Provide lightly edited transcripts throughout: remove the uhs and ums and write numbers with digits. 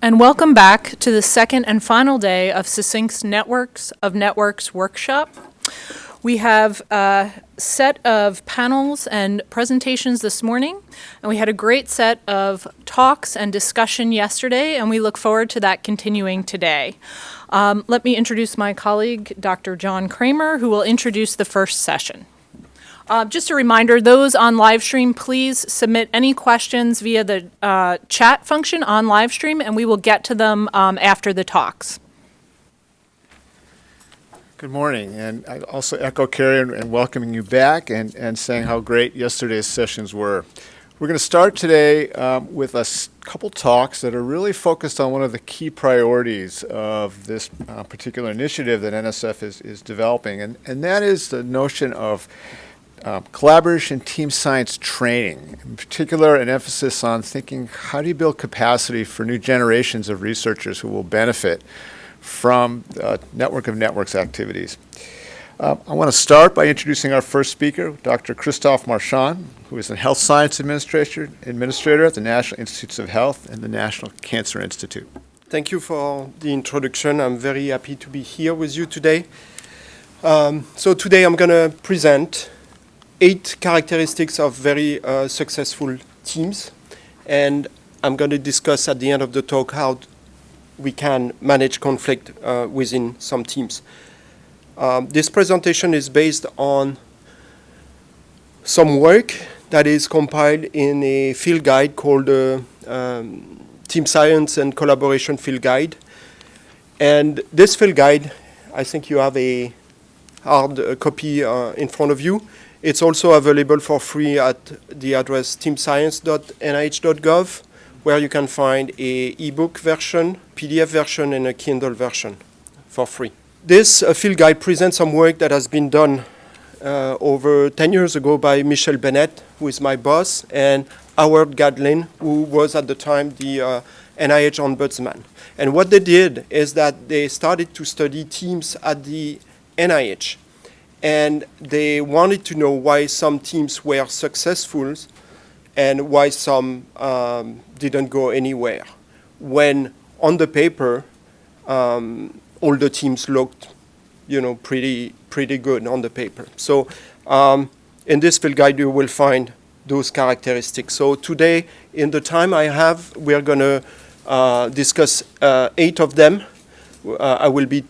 And welcome back to the second and final day of SESYNC's Networks of Networks workshop. We have a set of panels and presentations this morning, and we had a great set of talks and discussion yesterday, and we look forward to that continuing today. Let me introduce my colleague, Dr. John Kramer, who will introduce the first session. Just a reminder, those on live stream, please submit any questions via the chat function on live stream, and we will get to them after the talks. Good morning, and I also echo Carrie and welcoming you back and saying how great yesterday's sessions were. We're going to start today with a couple talks that are really focused on one of the key priorities of this particular initiative that NSF is developing, and that is the notion of collaboration team science training, in particular an emphasis on thinking how do you build capacity for new generations of researchers who will benefit from Network of Networks activities. I want to start by introducing our first speaker, Dr. Christophe Marchand, who is a health science administrator at the National Institutes of Health and the National Cancer Institute. Thank you for the introduction. I'm very happy to be here with you today. So today I'm going to present 8 characteristics of very successful teams, and I'm going to discuss at the end of the talk how we can manage conflict within some teams. This presentation is based on some work that is compiled in a field guide called Team Science and Collaboration Field Guide. And this field guide, I think you have a hard copy in front of you. It's also available for free at the address teamscience.nih.gov, where you can find a ebook version, PDF version, and a Kindle version for free. This field guide presents some work that has been done over 10 years ago by Michel Bennett, who is my boss, and Howard Gadlin, who was at the time the NIH ombudsman. And what they did is that they started to study teams at the NIH. And they wanted to know why some teams were successful and why some didn't go anywhere. When on the paper, all the teams looked, pretty good on the paper. So in this field guide, you will find those characteristics. So today, in the time I have, we're going to discuss 8 of them. I will be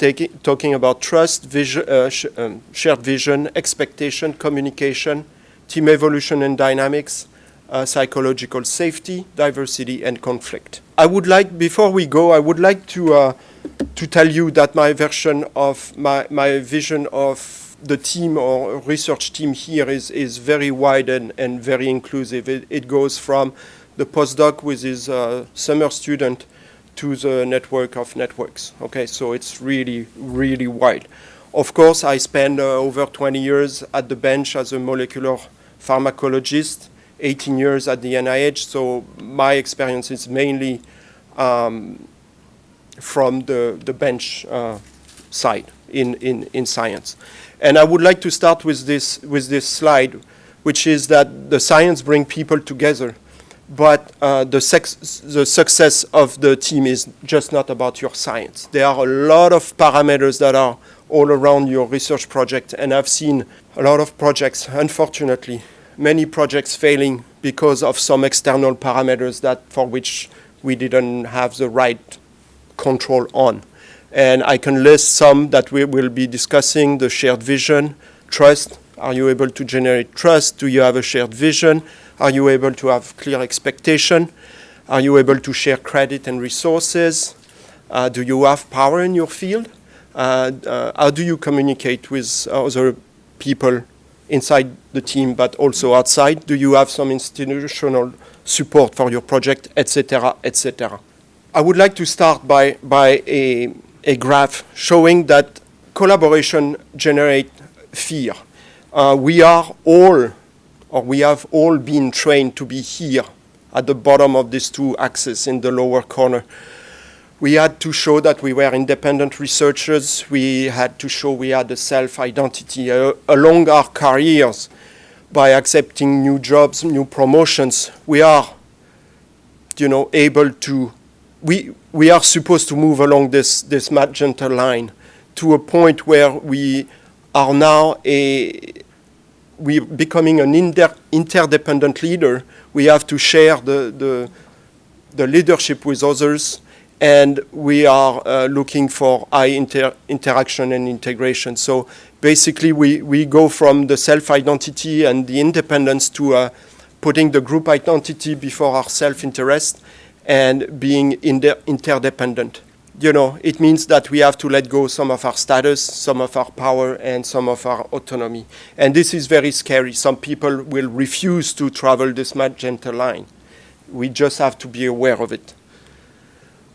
talking about trust, vision, shared vision, expectation, communication, team evolution and dynamics, psychological safety, diversity, and conflict. Before we go, I would like to tell you that my version of my vision of the team or research team here is very wide and very inclusive. It goes from the postdoc with his summer student to the network of networks. Okay, so it's really, really wide. Of course, I spent over 20 years at the bench as a molecular pharmacologist, 18 years at the NIH, so my experience is mainly from the bench side in science. And I would like to start with this slide, which is that the science brings people together. But the success of the team is just not about your science. There are a lot of parameters that are all around your research project, and I've seen a lot of projects, unfortunately, many projects failing because of some external parameters for which we didn't have the right control on. And I can list some that we will be discussing: the shared vision, trust. Are you able to generate trust? Do you have a shared vision? Are you able to have clear expectation? Are you able to share credit and resources? Do you have power in your field? How do you communicate with other people inside the team, but also outside? Do you have some institutional support for your project, etc., etc.? I would like to start by a graph showing that collaboration generates fear. We have all been trained to be here at the bottom of these 2 axes in the lower corner. We had to show that we were independent researchers. We had to show we had a self-identity along our careers. By accepting new jobs, new promotions, we are, able to we are supposed to move along this magenta line to a point where we are now we're becoming an interdependent leader. We have to share the leadership with others, and we are looking for high interaction and integration. So basically, we go from the self-identity and the independence to putting the group identity before our self-interest and being interdependent. You know, it means that we have to let go some of our status, some of our power, and some of our autonomy. And this is very scary. Some people will refuse to travel this magenta line. We just have to be aware of it.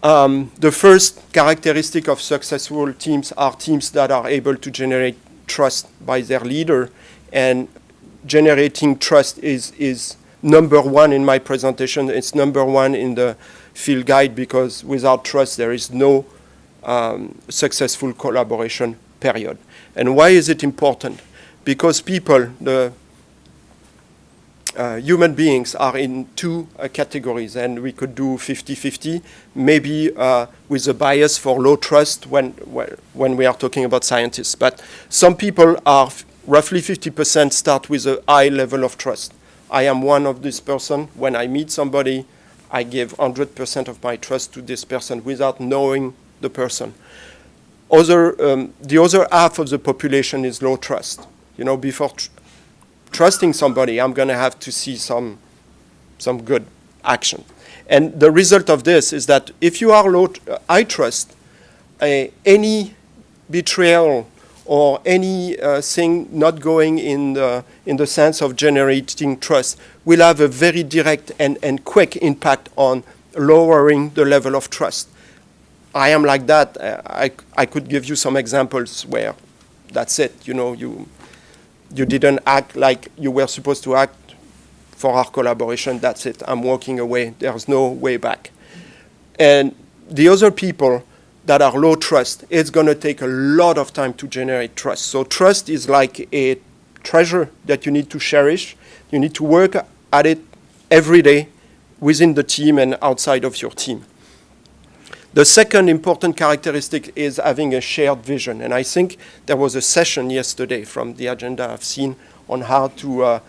The first characteristic of successful teams are teams that are able to generate trust by their leader. And generating trust is number one in my presentation. It's number one in the field guide, because without trust there is no successful collaboration, period. And why is it important? Because people, human beings, are in two categories, and we could do 50-50, maybe with a bias for low trust when we are talking about scientists. But some people are roughly 50% start with a high level of trust. I am one of this person. When I meet somebody, I give 100% of my trust to this person without knowing the person. The other half of the population is low trust. You know, before trusting somebody, I'm going to have to see some good action. And the result of this is that if you are high trust, any betrayal or any thing not going in the sense of generating trust will have a very direct and quick impact on lowering the level of trust. I am like that. I could give you some examples where that's it. You know, you didn't act like you were supposed to act for our collaboration. That's it. I'm walking away. There's no way back. And the other people that are low trust, it's going to take a lot of time to generate trust. So trust is like a treasure that you need to cherish. You need to work at it every day within the team and outside of your team. The second important characteristic is having a shared vision. And I think there was a session yesterday from the agenda I've seen on how to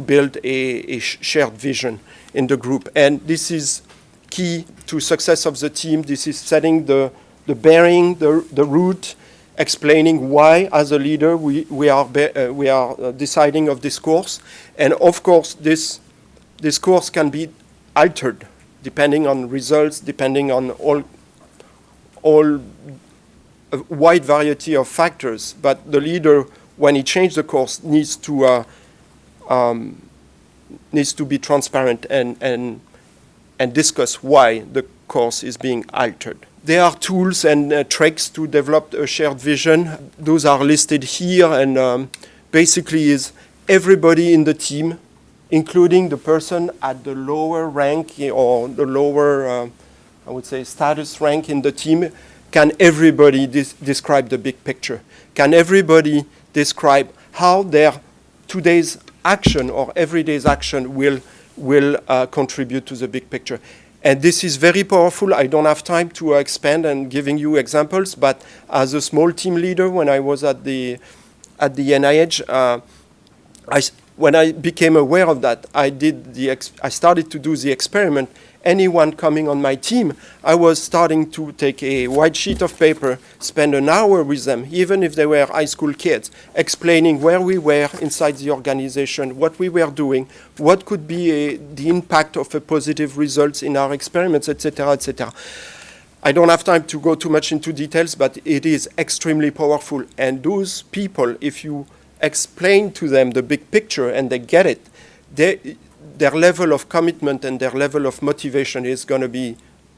build a shared vision in the group. And this is key to success of the team. This is setting the bearing, the route, explaining why, as a leader, we are deciding of this course. And of course, this course can be altered depending on results, depending on all a wide variety of factors. But the leader, when he changes the course, needs to be transparent and discuss why the course is being altered. There are tools and tricks to develop a shared vision. Those are listed here, and basically is everybody in the team, including the person at the lower rank or the lower, I would say, status rank in the team. Can everybody describe the big picture? Can everybody describe how their today's action or everyday's action will contribute to the big picture? And this is very powerful. I don't have time to expand and giving you examples, but as a small team leader, when I was at the NIH, when I became aware of that, I started to do the experiment. Anyone coming on my team, I was starting to take a white sheet of paper, spend an hour with them, even if they were high school kids, explaining where we were inside the organization, what we were doing, what could be the impact of a positive results in our experiments, etc., etc. I don't have time to go too much into details, but it is extremely powerful. And those people, if you explain to them the big picture and they get it, their level of commitment and their level of motivation is going to be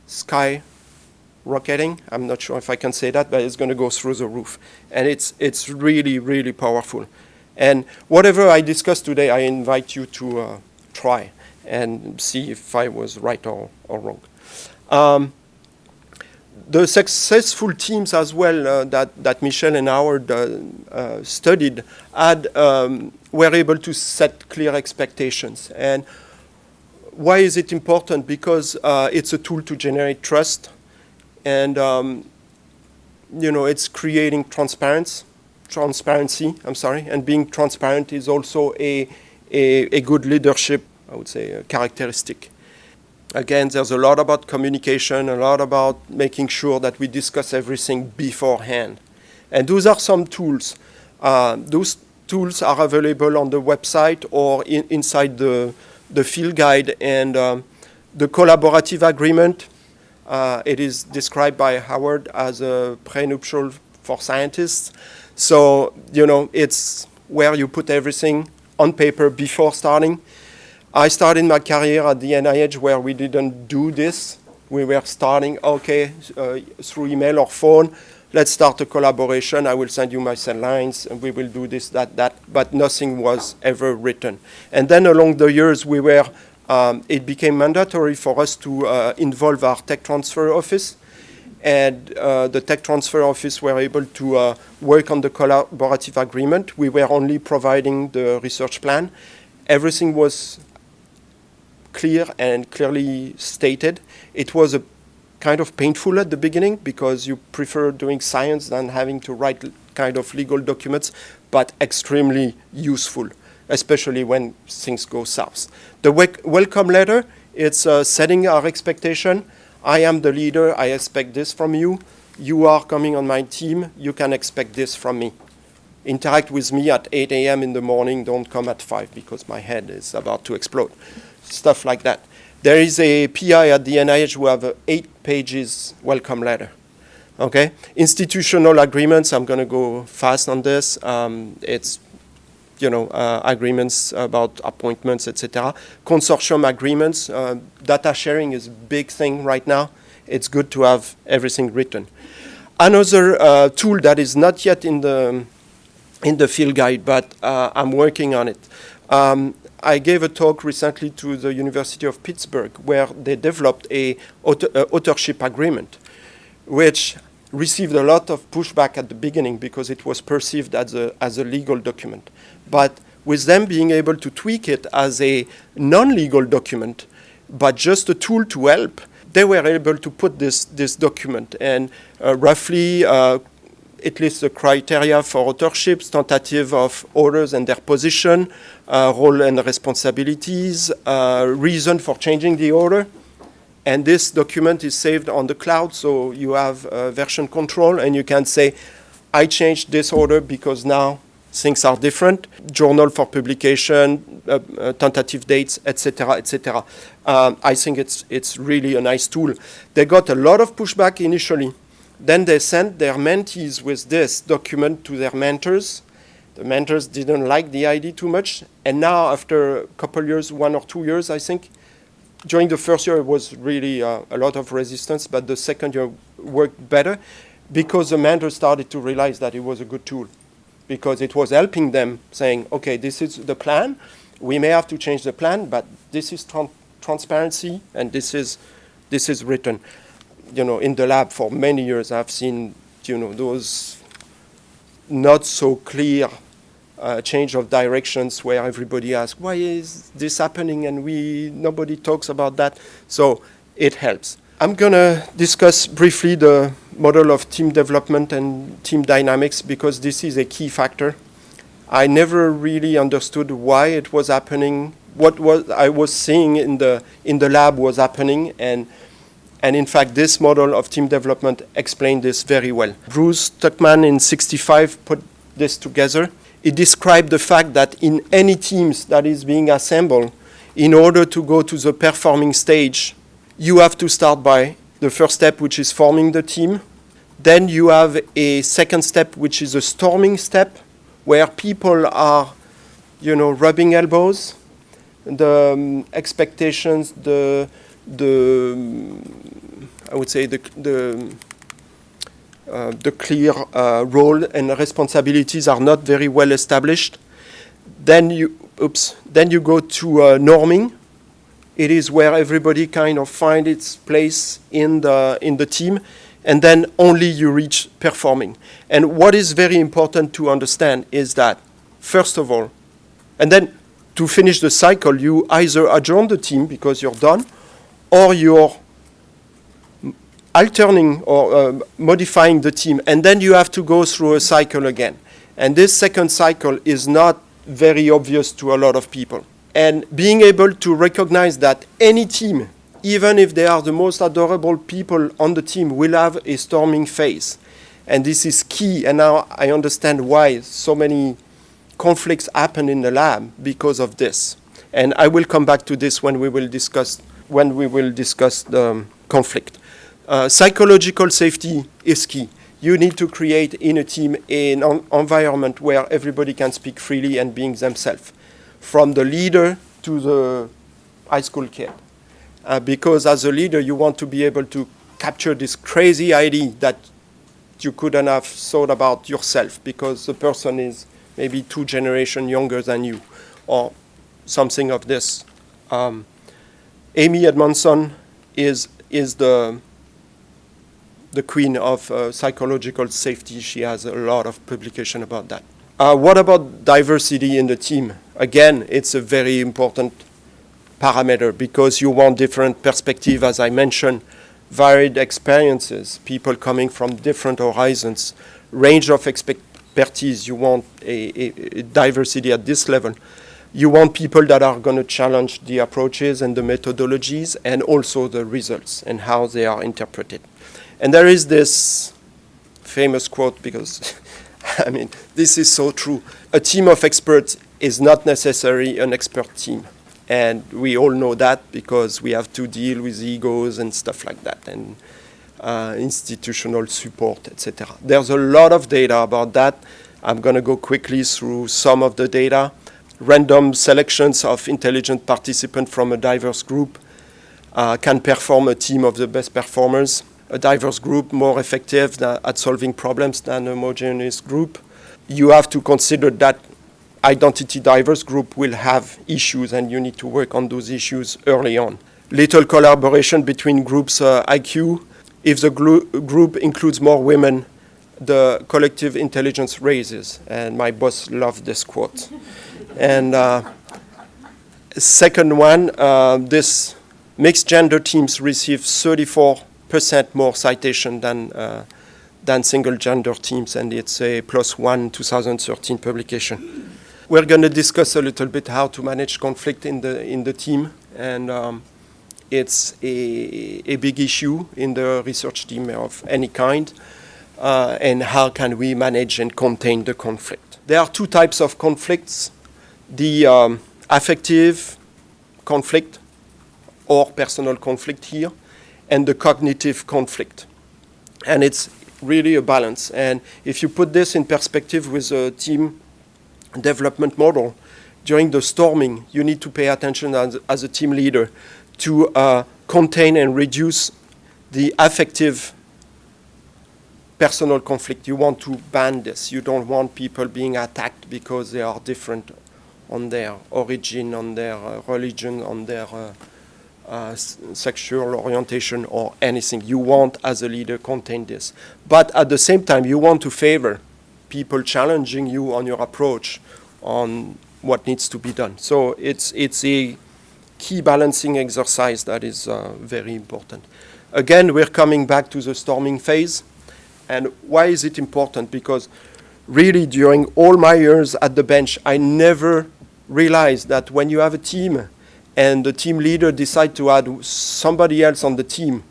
skyrocketing. I'm not sure if I can say that, but it's going to go through the roof. And it's really, really powerful. And whatever I discussed today, I invite you to try and see if I was right or wrong. The successful teams as well that Michel and Howard studied were able to set clear expectations. And why is it important? Because it's a tool to generate trust. and it's creating transparency. And being transparent is also a good leadership, I would say, characteristic. Again, there's a lot about communication, a lot about making sure that we discuss everything beforehand. And those are some tools. Those tools are available on the website or inside the field guide. And the collaborative agreement, it is described by Howard as a prenuptial for scientists. So, it's where you put everything on paper before starting. I started my career at the NIH where we didn't do this. We were starting, through email or phone, let's start a collaboration. I will send you my cell lines, and we will do this, that, but nothing was ever written. And then along the years, it became mandatory for us to involve our tech transfer office. And the tech transfer office were able to work on the collaborative agreement. We were only providing the research plan. Everything was clear and clearly stated. It was a kind of painful at the beginning because you prefer doing science than having to write kind of legal documents, but extremely useful, especially when things go south. The welcome letter, it's setting our expectation. I am the leader, I expect this from you. You are coming on my team, you can expect this from me. Interact with me at 8 a.m. in the morning, don't come at 5 because my head is about to explode. Stuff like that. There is a PI at the NIH who have 8 pages welcome letter. Okay? Institutional agreements, I'm going to go fast on this. It's agreements about appointments, etc. Consortium agreements, data sharing is a big thing right now. It's good to have everything written. Another tool that is not yet in the field guide, but I'm working on it. I gave a talk recently to the University of Pittsburgh where they developed a authorship agreement, which received a lot of pushback at the beginning because it was perceived as a legal document. But with them being able to tweak it as a non-legal document, but just a tool to help, they were able to put this document. And roughly, it lists the criteria for authorships, tentative of authors and their position, role and responsibilities, reason for changing the author. And this document is saved on the cloud, so you have version control, and you can say, I changed this order because now things are different. Journal for publication, tentative dates, etc., etc. I think it's really a nice tool. They got a lot of pushback initially. Then they sent their mentees with this document to their mentors. The mentors didn't like the idea too much. And now, after a couple years, 1 or 2 years, I think, during the first year, it was really a lot of resistance, but the second year worked better because the mentors started to realize that it was a good tool because it was helping them saying, okay, this is the plan. We may have to change the plan, but this is transparency, and this is written. In the lab for many years, I've seen, those not so clear change of directions where everybody asks, why is this happening? And nobody talks about that. So it helps. I'm going to discuss briefly the model of team development and team dynamics because this is a key factor. I never really understood why it was happening. What I was seeing in the lab was happening, and in fact, this model of team development explained this very well. Bruce Tuckman in '65 put this together. He described the fact that in any teams that is being assembled, in order to go to the performing stage, you have to start by the first step, which is forming the team. Then you have a second step, which is a storming step, where people are, rubbing elbows. The expectations, I would say the clear role and responsibilities are not very well established. Then you go to norming. It is where everybody kind of finds its place in the team, and then only you reach performing. And what is very important to understand is that, first of all, and then to finish the cycle, you either adjourn the team because you're done, or you're alterning or modifying the team, and then you have to go through a cycle again. And this second cycle is not very obvious to a lot of people. And being able to recognize that any team, even if they are the most adorable people on the team, will have a storming phase. And this is key, and now I understand why so many conflicts happen in the lab because of this. And I will come back to this when we will discuss the conflict. Psychological safety is key. You need to create in a team an environment where everybody can speak freely and being themselves, from the leader to the high school kid. Because as a leader, you want to be able to capture this crazy idea that you couldn't have thought about yourself because the person is maybe 2 generations younger than you, or something of this. Amy Edmondson is the queen of psychological safety. She has a lot of publication about that. What about diversity in the team? Again, it's a very important parameter because you want different perspectives, as I mentioned, varied experiences, people coming from different horizons, range of expertise. You want a diversity at this level. You want people that are going to challenge the approaches and the methodologies and also the results and how they are interpreted. And there is this famous quote because, I mean, this is so true. A team of experts is not necessarily an expert team. And we all know that because we have to deal with egos and stuff like that, and institutional support, etc. There's a lot of data about that. I'm going to go quickly through some of the data. Random selections of intelligent participants from a diverse group can perform a team of the best performers. A diverse group more effective at solving problems than a homogeneous group. You have to consider that identity diverse group will have issues and you need to work on those issues early on. Little collaboration between groups IQ. If the group includes more women, the collective intelligence raises. And my boss loved this quote. And second one, this mixed gender teams receive 34% more citation than single gender teams, and it's a +1 2013 publication. We're going to discuss a little bit how to manage conflict in the team, and it's a big issue in the research team of any kind, and how can we manage and contain the conflict. There are 2 types of conflicts, the affective conflict or personal conflict here, and the cognitive conflict. And it's really a balance. And if you put this in perspective with a team development model, during the storming, you need to pay attention as a team leader to contain and reduce the affective personal conflict. You want to ban this. You don't want people being attacked because they are different on their origin, on their religion, on their sexual orientation or anything. You want, as a leader, contain this. But at the same time, you want to favor people challenging you on your approach on what needs to be done. So it's a key balancing exercise that is very important. Again, we're coming back to the storming phase. And why is it important? Because really, during all my years at the bench, I never realized that when you have a team and the team leader decide to add somebody else on the team,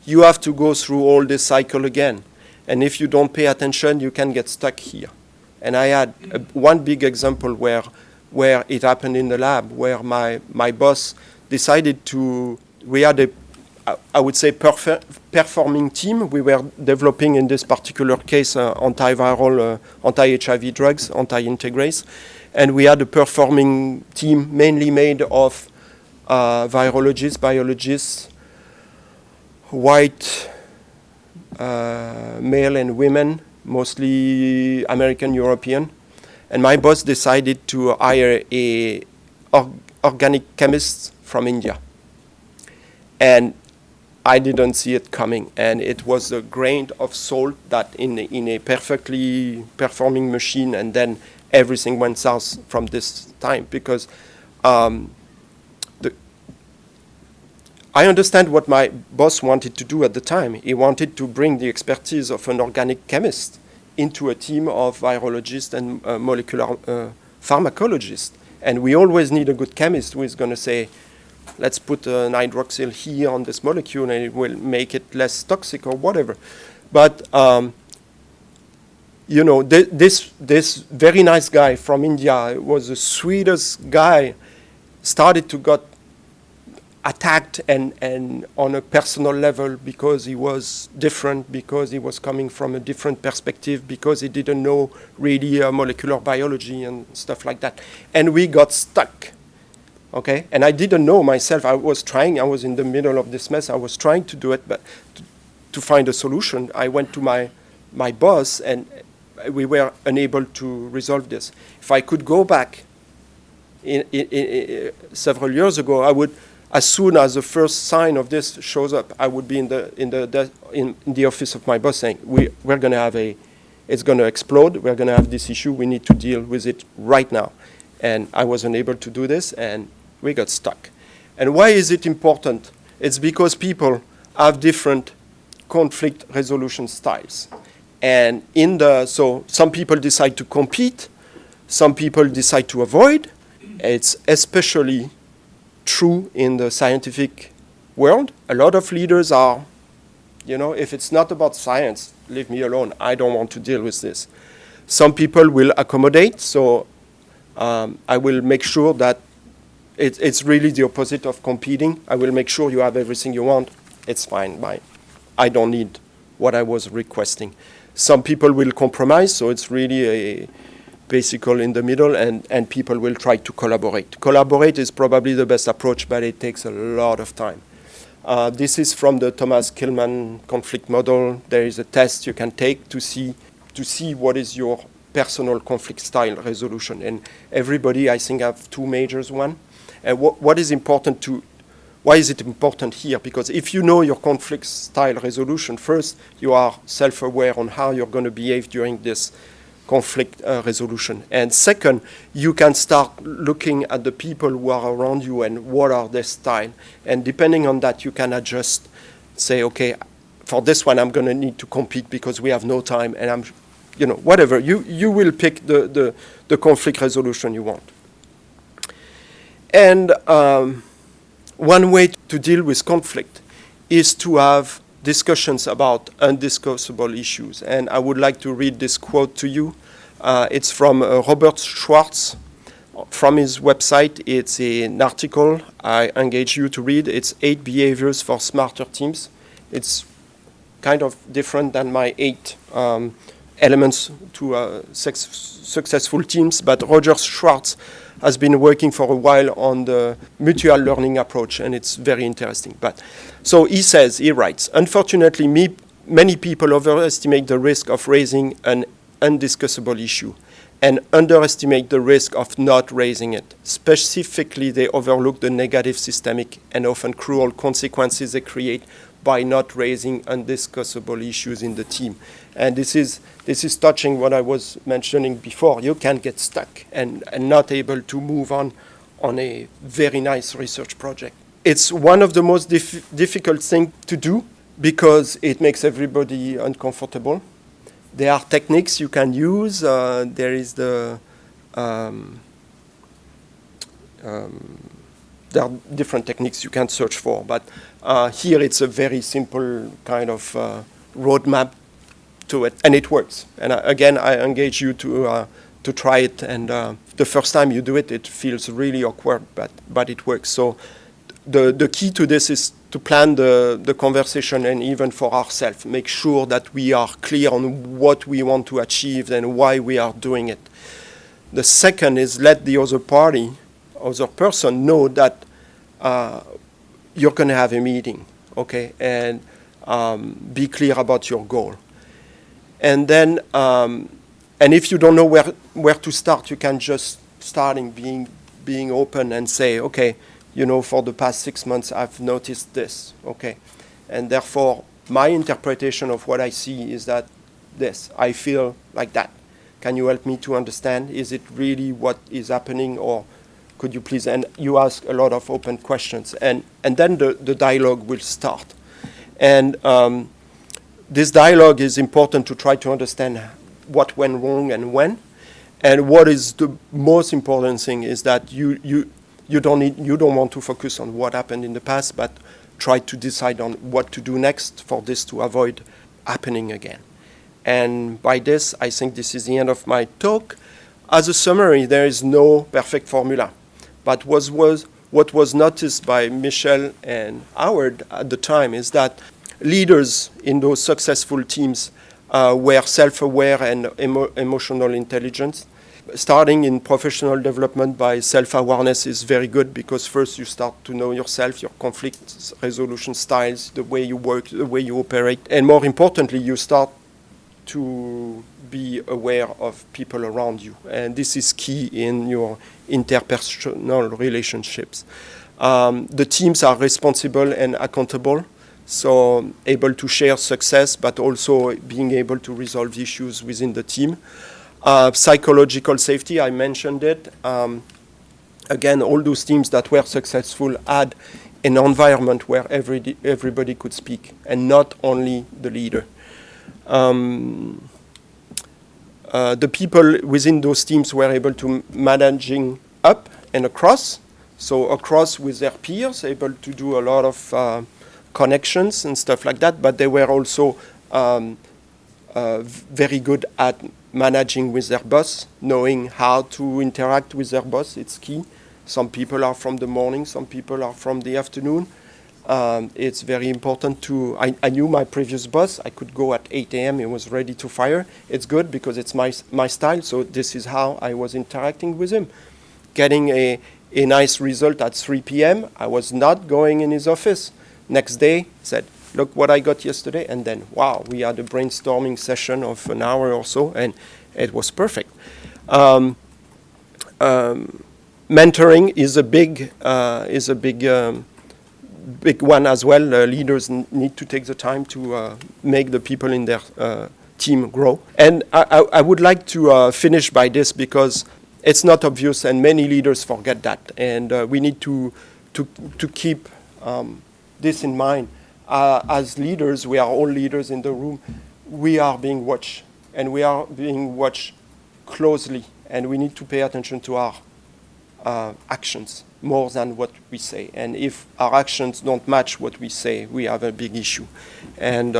you have to go through all this cycle again. And if you don't pay attention, you can get stuck here. And I had one big example where it happened in the lab, where my boss decided we had I would say, performing team. We were developing, in this particular case, antiviral, anti-HIV drugs, anti-integrase. And we had a performing team mainly made of virologists, biologists, white, male and women, mostly American, European. And my boss decided to hire a organic chemist from India. And I didn't see it coming, and it was a grain of salt that in a perfectly performing machine, and then everything went south from this time, because I understand what my boss wanted to do at the time. He wanted to bring the expertise of an organic chemist into a team of virologists and molecular pharmacologists. And we always need a good chemist who is going to say, let's put an hydroxyl here on this molecule and it will make it less toxic or whatever. But, you know, this very nice guy from India was the sweetest guy, started to get attacked and on a personal level because he was different, because he was coming from a different perspective, because he didn't know really molecular biology and stuff like that. And we got stuck, okay? And I didn't know myself. I was in the middle of this mess. I was trying to do it, but to find a solution, I went to my boss and we were unable to resolve this. If I could go back several years ago, I would, as soon as the first sign of this shows up, I would be in the office of my boss saying, we're going to have it's going to explode. We're going to have this issue. We need to deal with it right now. And I was unable to do this, and we got stuck. And why is it important? It's because people have different conflict resolution styles. And so some people decide to compete, some people decide to avoid. It's especially true in the scientific world. A lot of leaders are, you know, if it's not about science, leave me alone. I don't want to deal with this. Some people will accommodate, so I will make sure that it's really the opposite of competing. I will make sure you have everything you want. It's fine. I don't need what I was requesting. Some people will compromise, so it's really a basically in the middle, and people will try to collaborate. Collaborate is probably the best approach, but it takes a lot of time. This is from the Thomas Kilmann conflict model. There is a test you can take to see what is your personal conflict style resolution. And everybody, I think, have two majors. One, and what is important why is it important here? Because if you know your conflict style resolution, first, you are self-aware on how you're going to behave during this conflict resolution. And second, you can start looking at the people who are around you and what are their style. And depending on that, you can adjust, say, okay, for this one, I'm going to need to compete because we have no time, and I'm, you know, whatever. You will pick the conflict resolution you want. And one way to deal with conflict is to have discussions about undiscussable issues. And I would like to read this quote to you. It's from Robert Schwartz from his website. It's an article I engage you to read. It's 8 behaviors for smarter teams. It's kind of different than my 8 elements to successful teams, but Roger Schwartz has been working for a while on the mutual learning approach, and it's very interesting. But so he writes, unfortunately, many people overestimate the risk of raising an undiscussable issue and underestimate the risk of not raising it. Specifically, they overlook the negative systemic and often cruel consequences they create by not raising undiscussable issues in the team. And this is touching what I was mentioning before. You can get stuck and not able to move on a very nice research project. It's one of the most difficult things to do because it makes everybody uncomfortable. There are techniques you can use. There is there are different techniques you can search for, but here it's a very simple kind of roadmap to it, and it works. And again, I engage you to try it. And the first time you do it, it feels really awkward, but it works. So the key to this is to plan the conversation, and even for ourselves, make sure that we are clear on what we want to achieve and why we are doing it. The second is let the other person know that you're going to have a meeting, okay, and be clear about your goal. And then, and if you don't know where to start, you can just starting being open and say, okay, you know, for the past 6 months, I've noticed this, okay, and therefore my interpretation of what I see is that this, I feel like that. Can you help me to understand? Is it really what is happening, or could you please, and you ask a lot of open questions, and then the dialogue will start. And this dialogue is important to try to understand what went wrong and when. And what is the most important thing is that you don't want to focus on what happened in the past, but try to decide on what to do next for this to avoid happening again. And by this, I think this is the end of my talk. As a summary, there is no perfect formula. But what was noticed by Michel and Howard at the time is that leaders in those successful teams were self-aware and emotional intelligence. Starting in professional development by self-awareness is very good, because first you start to know yourself, your conflict resolution styles, the way you work, the way you operate, and more importantly, you start to be aware of people around you. And this is key in your interpersonal relationships. The teams are responsible and accountable, so able to share success, but also being able to resolve issues within the team. Psychological safety, I mentioned it. Again, all those teams that were successful had an environment where everybody could speak, and not only the leader. The people within those teams were able to managing up and across, so across with their peers, able to do a lot of connections and stuff like that, but they were also very good at managing with their boss, knowing how to interact with their boss. It's key. Some people are from the morning, some people are from the afternoon. It's very important to, I knew my previous boss. I could go at 8 a.m. He was ready to fire. It's good because it's my style, so this is how I was interacting with him. Getting a nice result at 3 p.m., I was not going in his office. Next day, said, look what I got yesterday, and then, wow, we had a brainstorming session of an hour or so, and it was perfect. Mentoring is a big one as well. Leaders need to take the time to make the people in their team grow. And I would like to finish by this, because it's not obvious, and many leaders forget that, and we need to keep this in mind. As leaders, we are all leaders in the room. We are being watched, and we are being watched closely, and we need to pay attention to our actions more than what we say. And if our actions don't match what we say, we have a big issue. And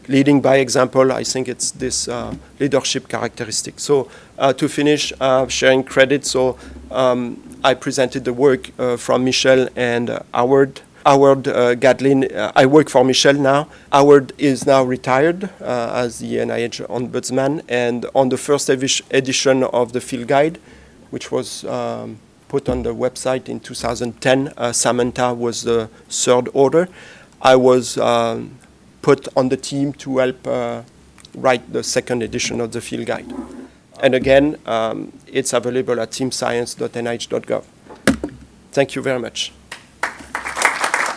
leading by example, I think it's this leadership characteristic. So to finish, sharing credit. So I presented the work from Michel and Howard. Howard Gadlin, I work for Michel now. Howard is now retired as the NIH Ombudsman, and on the first edition of the field guide, which was put on the website in 2010, Samantha was the third author. I was put on the team to help write the second edition of the field guide. And again, it's available at teamscience.nih.gov. Thank you very much.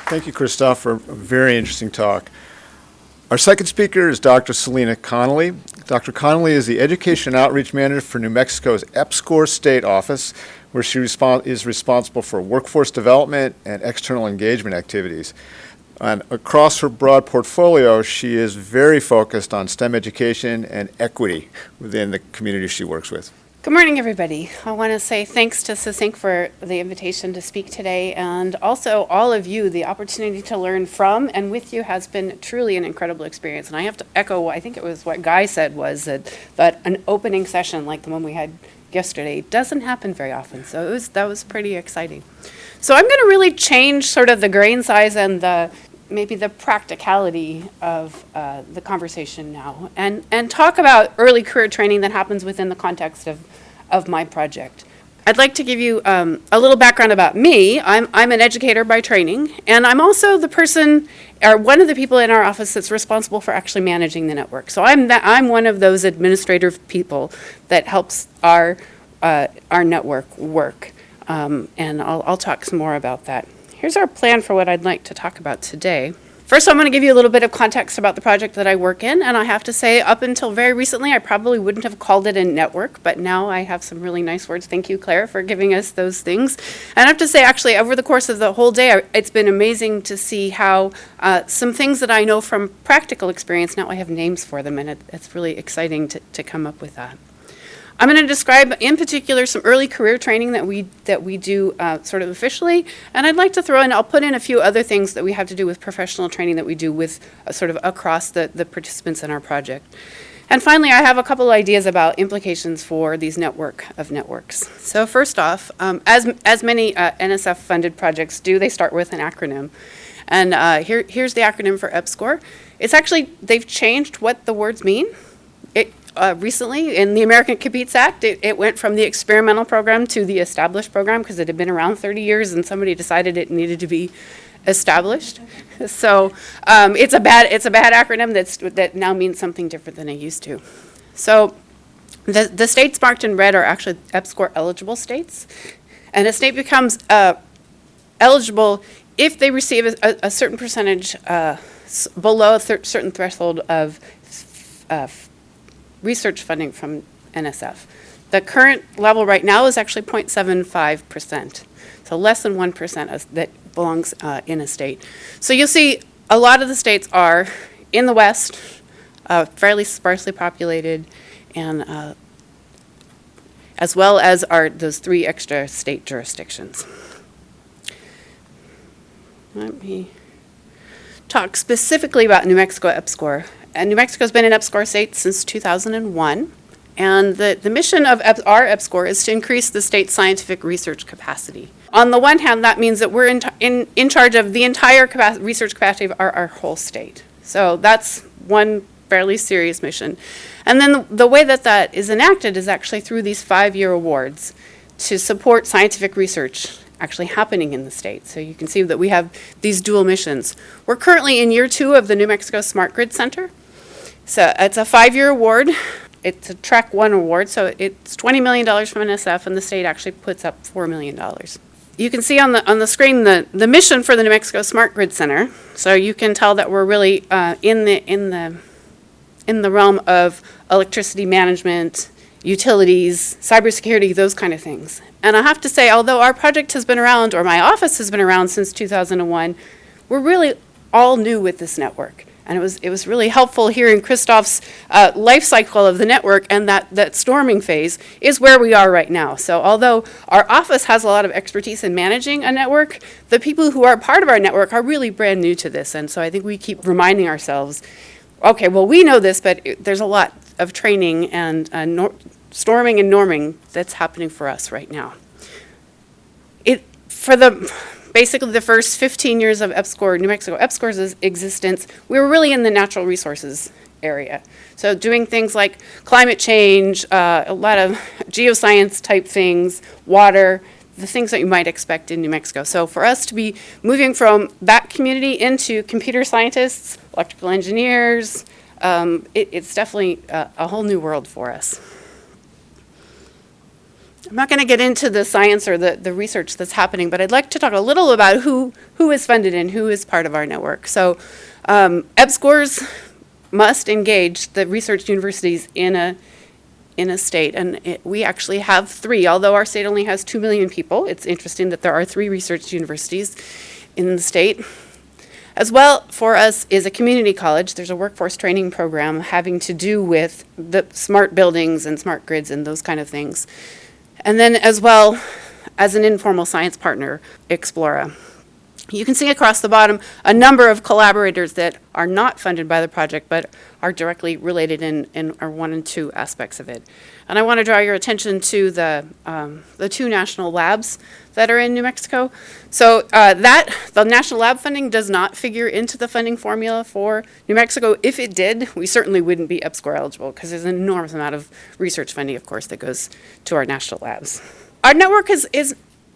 Thank you, Christophe, for a very interesting talk. Our second speaker is Dr. Selena Connolly. Dr. Connolly is the Education Outreach Manager for New Mexico's EPSCoR State Office, where she is responsible for workforce development and external engagement activities. And across her broad portfolio, she is very focused on STEM education and equity within the community she works with. Good morning, everybody. I want to say thanks to SESYNC for the invitation to speak today, and also all of you. The opportunity to learn from and with you has been truly an incredible experience. And I have to echo, I think it was what Guy said, was that an opening session like the one we had yesterday doesn't happen very often. So that was pretty exciting. So I'm going to really change sort of the grain size and maybe the practicality of the conversation now, and talk about early career training that happens within the context of my project. I'd like to give you a little background about me. I'm an educator by training, and I'm also the person, or one of the people in our office that's responsible for actually managing the network. So I'm one of those administrative people that helps our network work, and I'll talk some more about that. Here's our plan for what I'd like to talk about today. First, I'm going to give you a little bit of context about the project that I work in, and I have to say, up until very recently, I probably wouldn't have called it a network, but now I have some really nice words. Thank you, Claire, for giving us those things. And I have to say, actually, over the course of the whole day, it's been amazing to see how some things that I know from practical experience, now I have names for them, and it's really exciting to come up with that. I'm going to describe, in particular, some early career training that we do sort of officially, and I'd like to throw in, I'll put in a few other things that we have to do with professional training that we do with sort of across the participants in our project. And finally, I have a couple ideas about implications for these network of networks. So first off, as many NSF-funded projects do, they start with an acronym. And here's the acronym for EPSCoR. It's actually, they've changed what the words mean. Recently, in the American Competes Act, it went from the experimental program to the established program because it had been around 30 years and somebody decided it needed to be established. So it's a bad acronym that now means something different than it used to. So the states marked in red are actually EPSCoR eligible states, and a state becomes eligible if they receive a certain percentage below a certain threshold of research funding from NSF. The current level right now is actually 0.75%, so less than 1% that belongs in a state. So you'll see a lot of the states are in the West, fairly sparsely populated, and as well as are those 3 extra state jurisdictions. Let me talk specifically about New Mexico EPSCoR. And New Mexico's been an EPSCoR state since 2001, and the mission of our EPSCoR is to increase the state's scientific research capacity. On the one hand, that means that we're in charge of the entire research capacity of our whole state. So that's one fairly serious mission. And then the way that is enacted is actually through these 5-year awards to support scientific research actually happening in the state. So you can see that we have these dual missions. We're currently in year 2 of the New Mexico Smart Grid Center. So it's a 5-year award. It's a Track 1 award, so it's $20 million from NSF, and the state actually puts up $4 million. You can see on the screen the mission for the New Mexico Smart Grid Center. So you can tell that we're really in the realm of electricity management, utilities, cybersecurity, those kind of things. And I have to say, although our project has been around, or my office has been around since 2001, we're really all new with this network. And it was really helpful hearing Christoph's life cycle of the network, and that storming phase is where we are right now. So although our office has a lot of expertise in managing a network, the people who are part of our network are really brand new to this. And so I think we keep reminding ourselves, okay, well, we know this, but there's a lot of training and storming and norming that's happening for us right now. Basically the first 15 years of EPSCoR, New Mexico EPSCoR's existence, we were really in the natural resources area. So doing things like climate change, a lot of geoscience type things, water, the things that you might expect in New Mexico. So for us to be moving from that community into computer scientists, electrical engineers, it's definitely a whole new world for us. I'm not going to get into the science or the research that's happening, but I'd like to talk a little about who is funded and who is part of our network. So EPSCoRs must engage the research universities in a state, and we actually have 3. Although our state only has 2 million people, it's interesting that there are 3 research universities in the state. As well, for us is a community college. There's a workforce training program having to do with the smart buildings and smart grids and those kind of things. And then as well as an informal science partner, Explora. You can see across the bottom a number of collaborators that are not funded by the project but are directly related in our 1 and 2 aspects of it. And I want to draw your attention to the 2 national labs that are in New Mexico. So the national lab funding does not figure into the funding formula for New Mexico. If it did, we certainly wouldn't be EPSCoR eligible because there's an enormous amount of research funding, of course, that goes to our national labs. Our network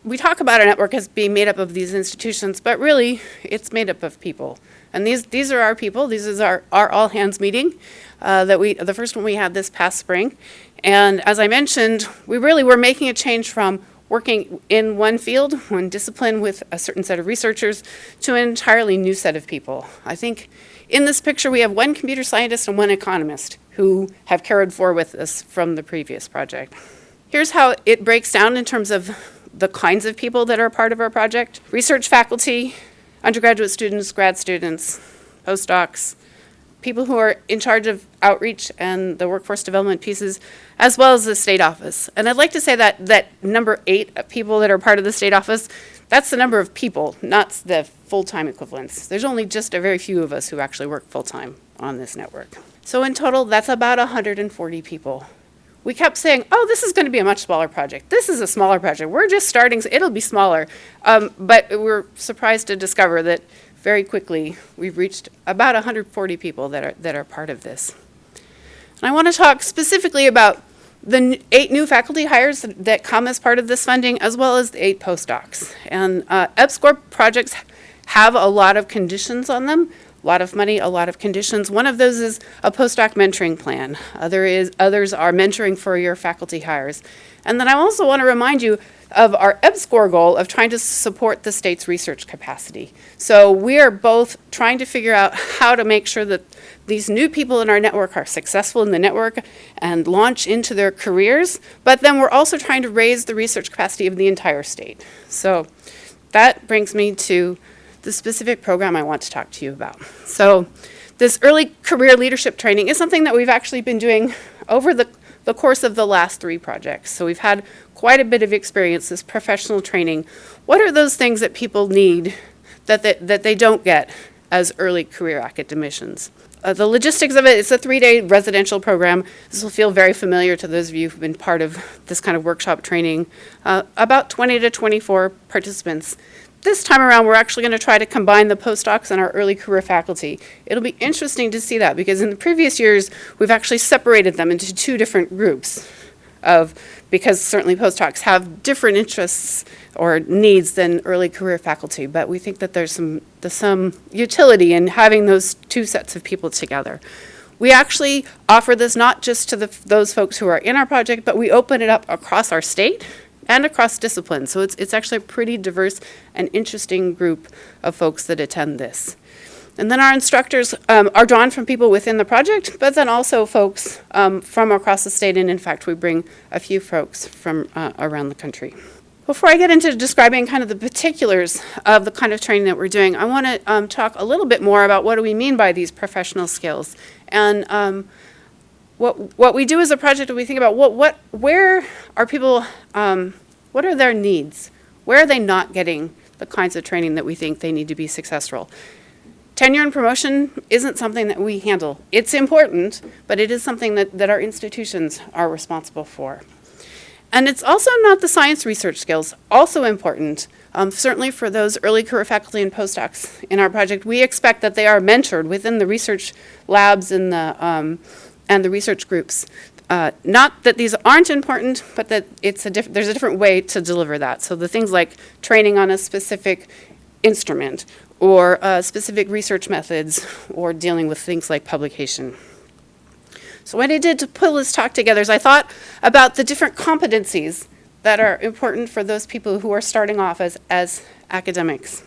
we talk about our network as being made up of these institutions, but really it's made up of people. And these are our people. This is our all-hands meeting the first one we had this past spring. And as I mentioned, we really were making a change from working in one field, one discipline with a certain set of researchers, to an entirely new set of people. I think in this picture we have one computer scientist and one economist who have carried forward with us from the previous project. Here's how it breaks down in terms of the kinds of people that are part of our project. Research faculty, undergraduate students, grad students, postdocs, people who are in charge of outreach and the workforce development pieces, as well as the state office. And I'd like to say that number 8 of people that are part of the state office, that's the number of people, not the full-time equivalents. There's only just a very few of us who actually work full-time on this network. So in total, that's about 140 people. We kept saying, oh, this is going to be a much smaller project. This is a smaller project. We're just starting, so it'll be smaller. But we're surprised to discover that very quickly we've reached about 140 people that are part of this. And I want to talk specifically about the 8 new faculty hires that come as part of this funding, as well as the 8 postdocs. And EBSCOR projects have a lot of conditions on them. A lot of money, a lot of conditions. One of those is a postdoc mentoring plan. Others are mentoring for your faculty hires. And then I also want to remind you of our EBSCOR goal of trying to support the state's research capacity. So we are both trying to figure out how to make sure that these new people in our network are successful in the network and launch into their careers, but then we're also trying to raise the research capacity of the entire state. So that brings me to the specific program I want to talk to you about. So this early career leadership training is something that we've actually been doing over the course of the last 3 projects. So we've had quite a bit of experience, this professional training. What are those things that people need that they don't get as early career academicians? The logistics of it, it's a 3-day residential program. This will feel very familiar to those of you who've been part of this kind of workshop training. About 20 to 24 participants. This time around, we're actually going to try to combine the postdocs and our early career faculty. It'll be interesting to see that, because in the previous years, we've actually separated them into 2 different groups because certainly postdocs have different interests or needs than early career faculty, but we think that there's some utility in having those 2 sets of people together. We actually offer this not just to those folks who are in our project, but we open it up across our state and across disciplines. So it's actually a pretty diverse and interesting group of folks that attend this. And then our instructors are drawn from people within the project, but then also folks from across the state, and in fact we bring a few folks from around the country. Before I get into describing kind of the particulars of the kind of training that we're doing, I want to talk a little bit more about what do we mean by these professional skills. And what we do as a project, we think about where are people, what are their needs? Where are they not getting the kinds of training that we think they need to be successful? Tenure and promotion isn't something that we handle. It's important, but it is something that our institutions are responsible for. And it's also not the science research skills, also important. Certainly for those early career faculty and postdocs in our project, we expect that they are mentored within the research labs and the research groups. Not that these aren't important, but that there's a different way to deliver that. So the things like training on a specific instrument, or specific research methods, or dealing with things like publication. So what I did to pull this talk together is I thought about the different competencies that are important for those people who are starting off as academics.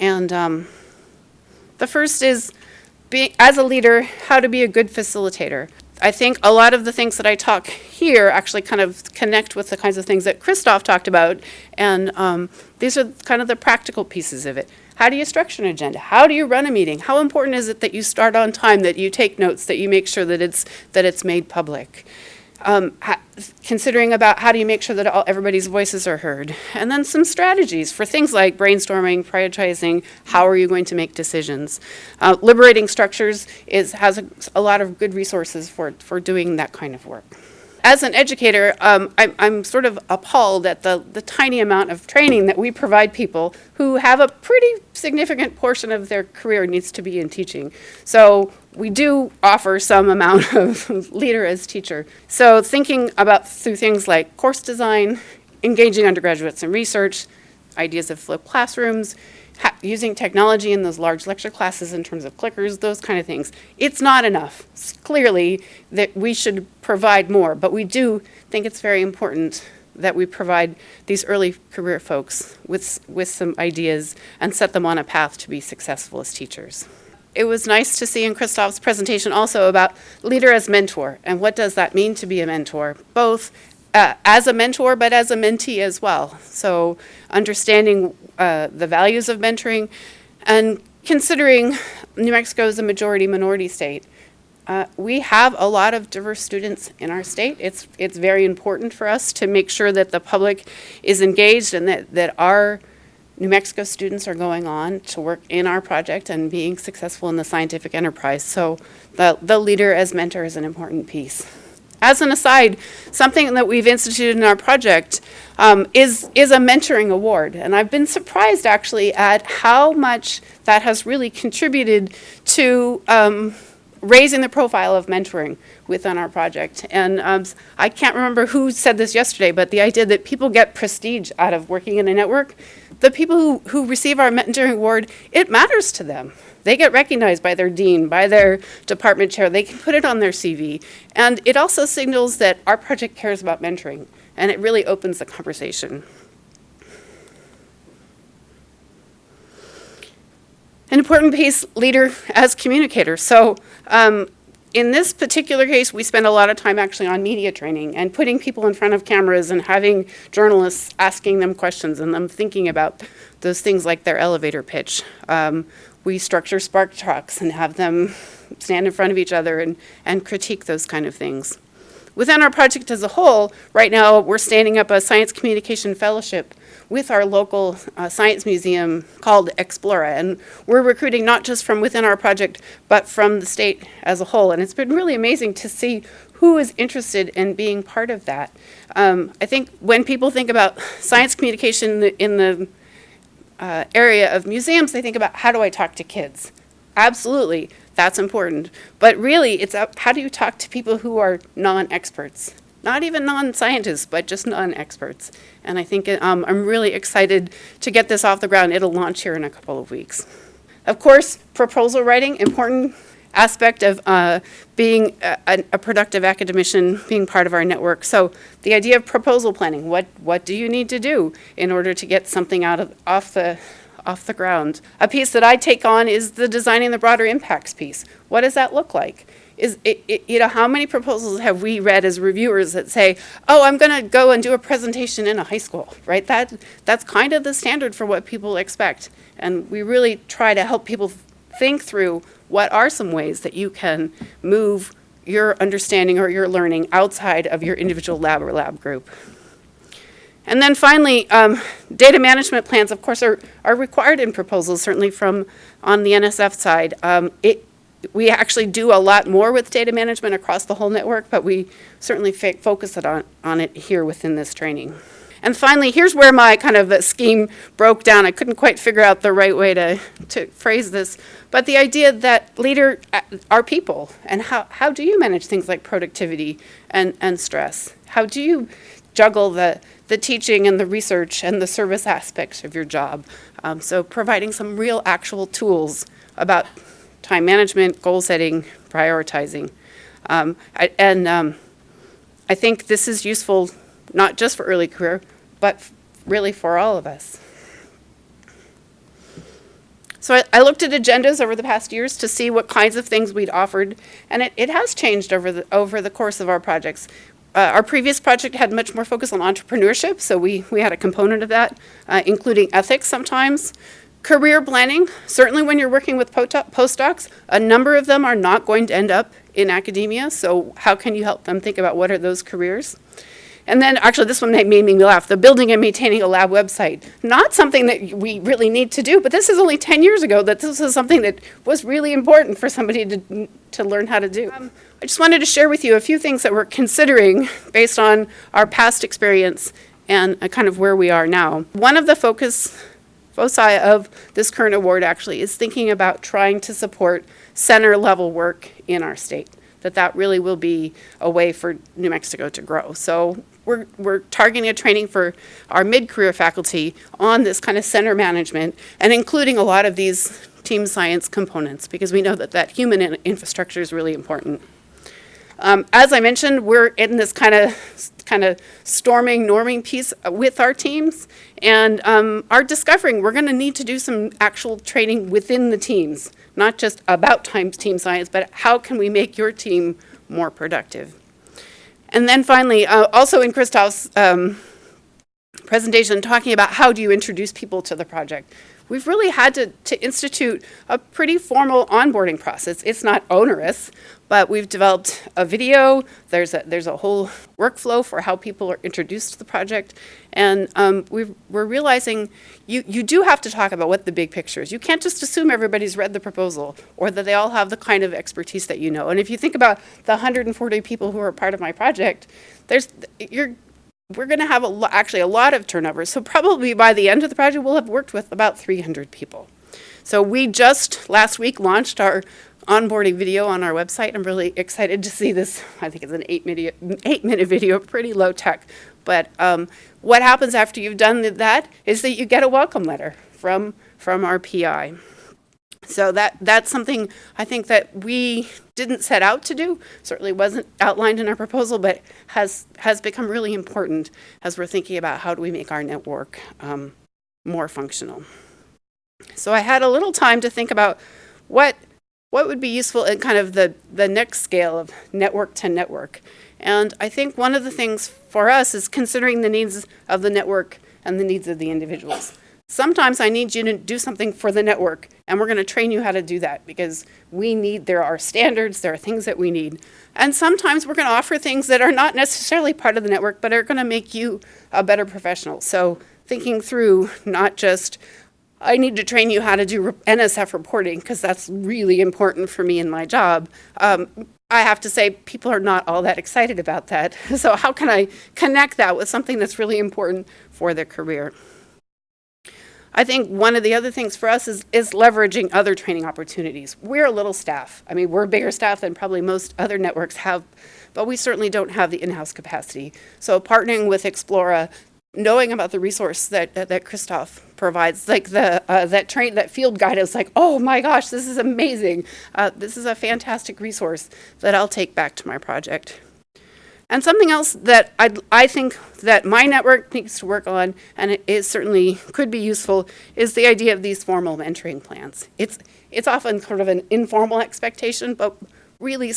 And the first is, as a leader, how to be a good facilitator. I think a lot of the things that I talk here actually kind of connect with the kinds of things that Christoph talked about, and these are kind of the practical pieces of it. How do you structure an agenda? How do you run a meeting? How important is it that you start on time, that you take notes, that you make sure that it's made public? Considering about how do you make sure that everybody's voices are heard? And then some strategies for things like brainstorming, prioritizing, how are you going to make decisions? Liberating Structures has a lot of good resources for doing that kind of work. As an educator, I'm sort of appalled at the tiny amount of training that we provide people who have a pretty significant portion of their career needs to be in teaching. So we do offer some amount of leader as teacher. So thinking through things like course design, engaging undergraduates in research, ideas of flipped classrooms, using technology in those large lecture classes in terms of clickers, those kind of things. It's not enough. It's clearly that we should provide more, but we do think it's very important that we provide these early career folks with some ideas and set them on a path to be successful as teachers. It was nice to see in Christoph's presentation also about leader as mentor, and what does that mean to be a mentor, both as a mentor but as a mentee as well. So understanding the values of mentoring and considering New Mexico is a majority minority state. We have a lot of diverse students in our state. It's very important for us to make sure that the public is engaged and that our New Mexico students are going on to work in our project and being successful in the scientific enterprise. So the leader as mentor is an important piece. As an aside, something that we've instituted in our project is a mentoring award. And I've been surprised actually at how much that has really contributed to raising the profile of mentoring within our project. And I can't remember who said this yesterday, but the idea that people get prestige out of working in a network, the people who receive our mentoring award, it matters to them. They get recognized by their dean, by their department chair. They can put it on their CV. And it also signals that our project cares about mentoring, and it really opens the conversation. An important piece, leader as communicator. So in this particular case, we spend a lot of time actually on media training and putting people in front of cameras and having journalists asking them questions and them thinking about those things like their elevator pitch. We structure spark talks and have them stand in front of each other and critique those kind of things. Within our project as a whole, right now we're standing up a science communication fellowship with our local science museum called Explora. And we're recruiting not just from within our project, but from the state as a whole. And it's been really amazing to see who is interested in being part of that. I think when people think about science communication in the area of museums, they think about how do I talk to kids? Absolutely, that's important. But really, it's how do you talk to people who are non-experts? Not even non-scientists, but just non-experts. And I think I'm really excited to get this off the ground. It'll launch here in a couple of weeks. Of course, proposal writing, important aspect of being a productive academician, being part of our network. So the idea of proposal planning, what do you need to do in order to get something off the ground? A piece that I take on is the designing the broader impacts piece. What does that look like? How many proposals have we read as reviewers that say, oh, I'm going to go and do a presentation in a high school, right? That's kind of the standard for what people expect. And we really try to help people think through what are some ways that you can move your understanding or your learning outside of your individual lab or lab group. And then finally, data management plans, of course, are required in proposals, certainly on the NSF side. We actually do a lot more with data management across the whole network, but we certainly focus on it here within this training. And finally, here's where my kind of scheme broke down. I couldn't quite figure out the right way to phrase this, but the idea that leader are people, and how do you manage things like productivity and stress? How do you juggle the teaching and the research and the service aspects of your job? So providing some real actual tools about time management, goal setting, prioritizing. I think this is useful not just for early career, but really for all of us. So I looked at agendas over the past years to see what kinds of things we'd offered, and it has changed over the course of our projects. Our previous project had much more focus on entrepreneurship, so we had a component of that, including ethics sometimes. Career planning, certainly when you're working with postdocs, a number of them are not going to end up in academia, so how can you help them think about what are those careers? And then, actually, this one made me laugh, the building and maintaining a lab website. Not something that we really need to do, but this is only 10 years ago that this was something that was really important for somebody to learn how to do. I just wanted to share with you a few things that we're considering based on our past experience and kind of where we are now. One of the foci of this current award actually is thinking about trying to support center level work in our state, that really will be a way for New Mexico to grow. So we're targeting a training for our mid-career faculty on this kind of center management and including a lot of these team science components because we know that human infrastructure is really important. As I mentioned, we're in this kind of storming, norming piece with our teams, and are discovering we're going to need to do some actual training within the teams, not just about team science, but how can we make your team more productive. And then finally, also in Christoph's presentation, talking about how do you introduce people to the project. We've really had to institute a pretty formal onboarding process. It's not onerous, but we've developed a video. There's a whole workflow for how people are introduced to the project. And we're realizing you do have to talk about what the big picture is. You can't just assume everybody's read the proposal or that they all have the kind of expertise that you know. And if you think about the 140 people who are part of my project, we're going to have actually a lot of turnover. So probably by the end of the project, we'll have worked with about 300 people. So we just last week launched our onboarding video on our website. I'm really excited to see this. I think it's an 8-minute video, pretty low tech. But what happens after you've done that is that you get a welcome letter from our PI. So that's something I think that we didn't set out to do, certainly wasn't outlined in our proposal, but has become really important as we're thinking about how do we make our network more functional. So I had a little time to think about what would be useful in kind of the next scale of network to network. And I think one of the things for us is considering the needs of the network and the needs of the individuals. Sometimes I need you to do something for the network, and we're going to train you how to do that because there are standards, there are things that we need. And sometimes we're going to offer things that are not necessarily part of the network, but are going to make you a better professional. So thinking through not just, I need to train you how to do NSF reporting because that's really important for me in my job. I have to say people are not all that excited about that. So how can I connect that with something that's really important for their career? I think one of the other things for us is leveraging other training opportunities. We're a little staff. I mean, we're a bigger staff than probably most other networks have, but we certainly don't have the in-house capacity. So partnering with Explora, knowing about the resource that Christoph provides, like that field guide is like, oh my gosh, this is amazing. This is a fantastic resource that I'll take back to my project. And something else that I think that my network needs to work on, and it is certainly could be useful, is the idea of these formal mentoring plans. It's often sort of an informal expectation, but really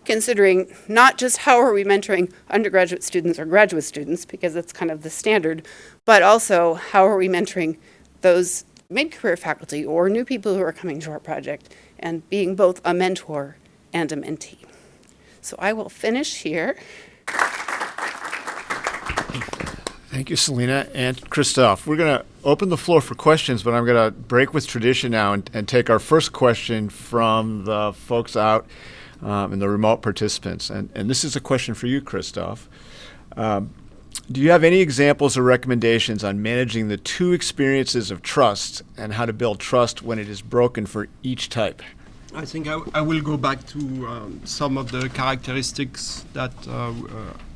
considering not just how are we mentoring undergraduate students or graduate students, because it's kind of the standard, but also how are we mentoring those mid-career faculty or new people who are coming to our project, and being both a mentor and a mentee. So I will finish here. Thank you, Selena and Christoph. We're going to open the floor for questions, but I'm going to break with tradition now and take our first question from the folks out and the remote participants. And this is a question for you, Christoph. Do you have any examples or recommendations on managing the two experiences of trust and how to build trust when it is broken for each type? I think I will go back to some of the characteristics that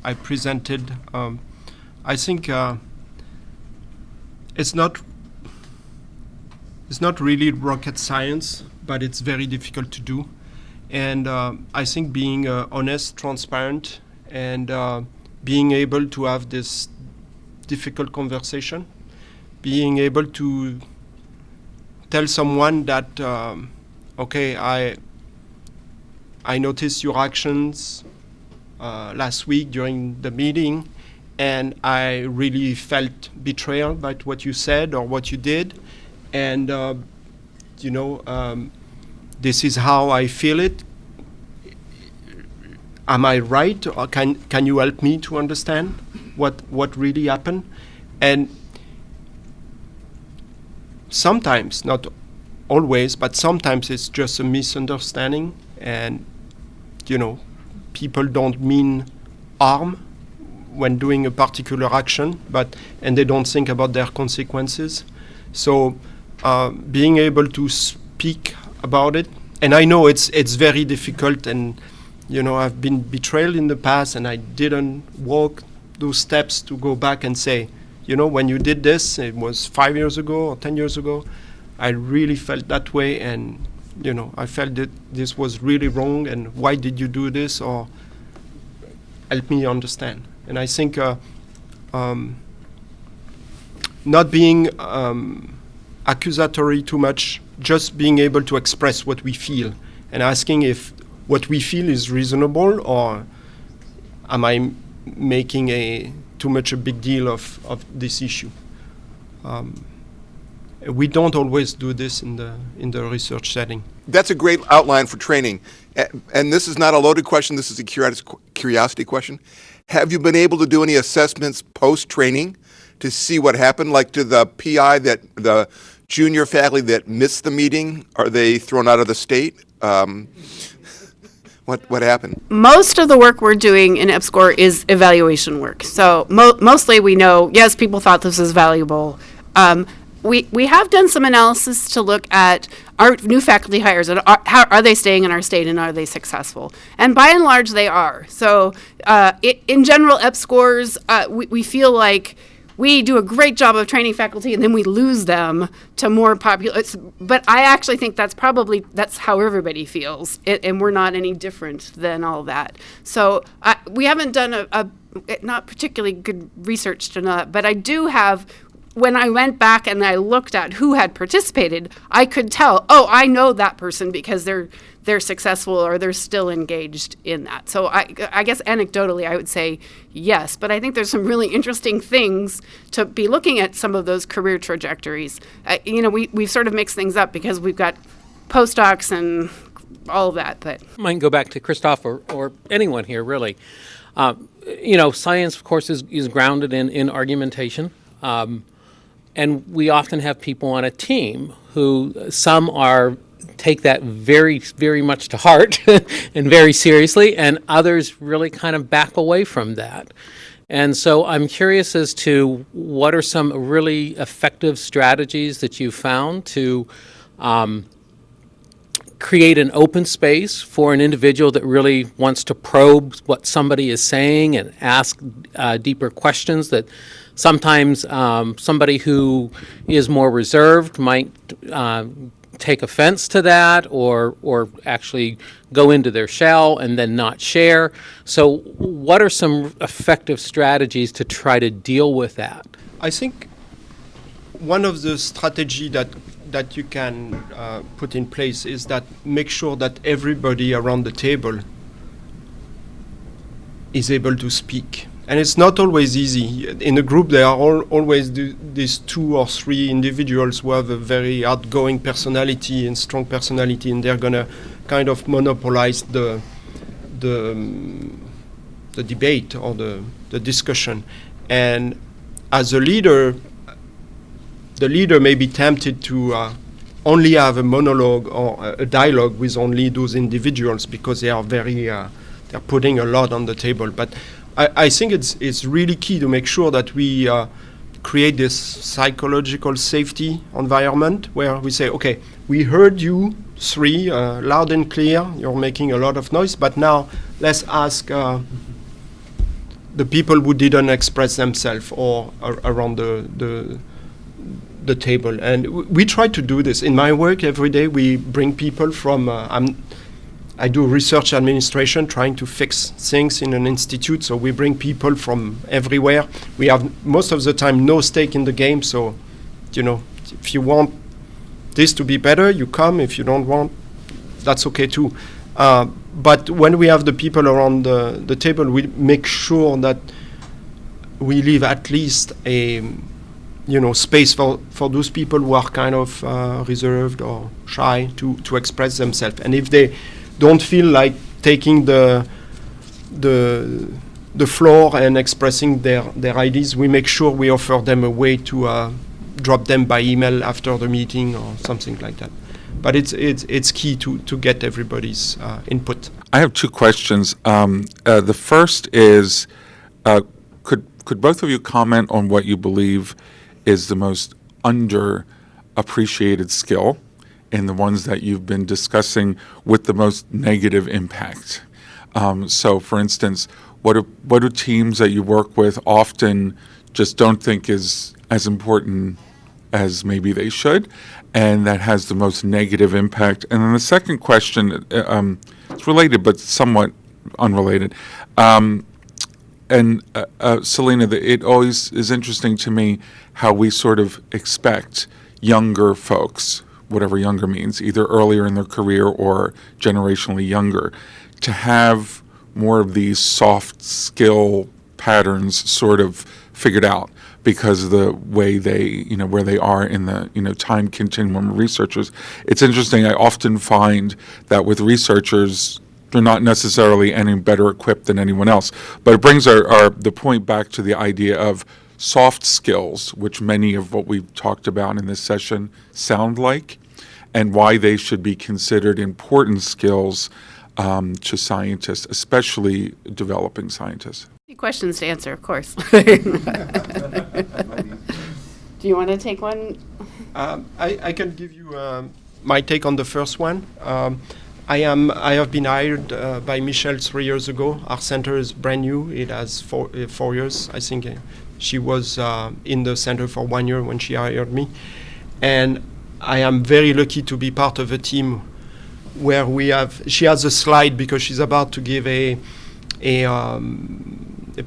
I presented. I think it's not really rocket science, but it's very difficult to do. And I think being honest, transparent, and being able to have this difficult conversation, being able to tell someone that okay, I noticed your actions last week during the meeting, and I really felt betrayed by what you said or what you did, and this is how I feel it. Am I right, or can you help me to understand what really happened? And sometimes, not always, but sometimes it's just a misunderstanding, and people don't mean harm when doing a particular action, and they don't think about their consequences. So being able to speak about it, and I know it's very difficult, and I've been betrayed in the past, and I didn't walk those steps to go back and say, when you did this, it was 5 years ago or 10 years ago, I really felt that way, and I felt that this was really wrong, and why did you do this, or help me understand. And I think not being accusatory too much, just being able to express what we feel and asking if what we feel is reasonable, or am I making too much a big deal of this issue. We don't always do this in the research setting. That's a great outline for training. And this is not a loaded question, this is a curiosity question. Have you been able to do any assessments post-training to see what happened? Like, to the PI, the junior faculty that missed the meeting, are they thrown out of the state? What happened? Most of the work we're doing in EPSCoR is evaluation work. So mostly we know, yes, people thought this was valuable. We have done some analysis to look at our new faculty hires and how are they staying in our state and are they successful? And by and large, they are. So in general, EPSCoRs, we feel like we do a great job of training faculty and then we lose them to more popular. But I actually think that's how everybody feels, and we're not any different than all that. So we haven't done a not particularly good research to know that, but I do have. When I went back and I looked at who had participated, I could tell, oh, I know that person because they're successful or they're still engaged in that. So I guess anecdotally I would say yes, but I think there's some really interesting things to be looking at some of those career trajectories. We've sort of mixed things up because we've got postdocs and all of that. But I might go back to Christophe or anyone here, really. Science, of course, is grounded in argumentation. And we often have people on a team who some take that very, very much to heart and very seriously, and others really kind of back away from that. And so I'm curious as to what are some really effective strategies that you found to create an open space for an individual that really wants to probe what somebody is saying and ask deeper questions that sometimes somebody who is more reserved might take offense to that or actually go into their shell and then not share. So what are some effective strategies to try to deal with that? I think one of the strategy that you can put in place is that make sure that everybody around the table is able to speak. And it's not always easy. In a group, there are always these 2 or 3 individuals who have a very outgoing personality and strong personality, and they're going to kind of monopolize the debate or the discussion. And as a leader, the leader may be tempted to only have a monologue or a dialogue with only those individuals because they are they're putting a lot on the table. But I think it's really key to make sure that we create this psychological safety environment where we say, okay, we heard you 3 loud and clear, you're making a lot of noise, but now let's ask the people who didn't express themselves or around the table. And we try to do this. In my work every day, we bring people from, I do research administration, trying to fix things in an institute, so we bring people from everywhere. We have, most of the time, no stake in the game, so, if you want this to be better, you come. If you don't want, that's okay too. But when we have the people around the table, we make sure that we leave at least a space for those people who are kind of reserved or shy to express themselves. And if they don't feel like taking the floor and expressing their ideas, we make sure we offer them a way to drop them by email after the meeting or something like that. But it's key to get everybody's input. I have 2 questions. The first is, could both of you comment on what you believe is the most underappreciated skill and the ones that you've been discussing with the most negative impact? So, for instance, what do teams that you work with often just don't think is as important as maybe they should, and that has the most negative impact. And then the second question, it's related but somewhat unrelated. Selena, it always is interesting to me how we sort of expect younger folks, whatever younger means, either earlier in their career or generationally younger, to have more of these soft skill patterns sort of figured out because of the way they, where they are in the, time continuum of researchers. It's interesting, I often find that with researchers, they're not necessarily any better equipped than anyone else. But it brings the point back to the idea of soft skills, which many of what we've talked about in this session sound like, and why they should be considered important skills to scientists, especially developing scientists. Questions to answer, of course. Do you want to take one? I can give you my take on the first one. I have been hired by Michelle 3 years ago. Our center is brand new. It has 4 years. I think she was in the center for 1 year when she hired me. And I am very lucky to be part of a team where she has a slide because she's about to give a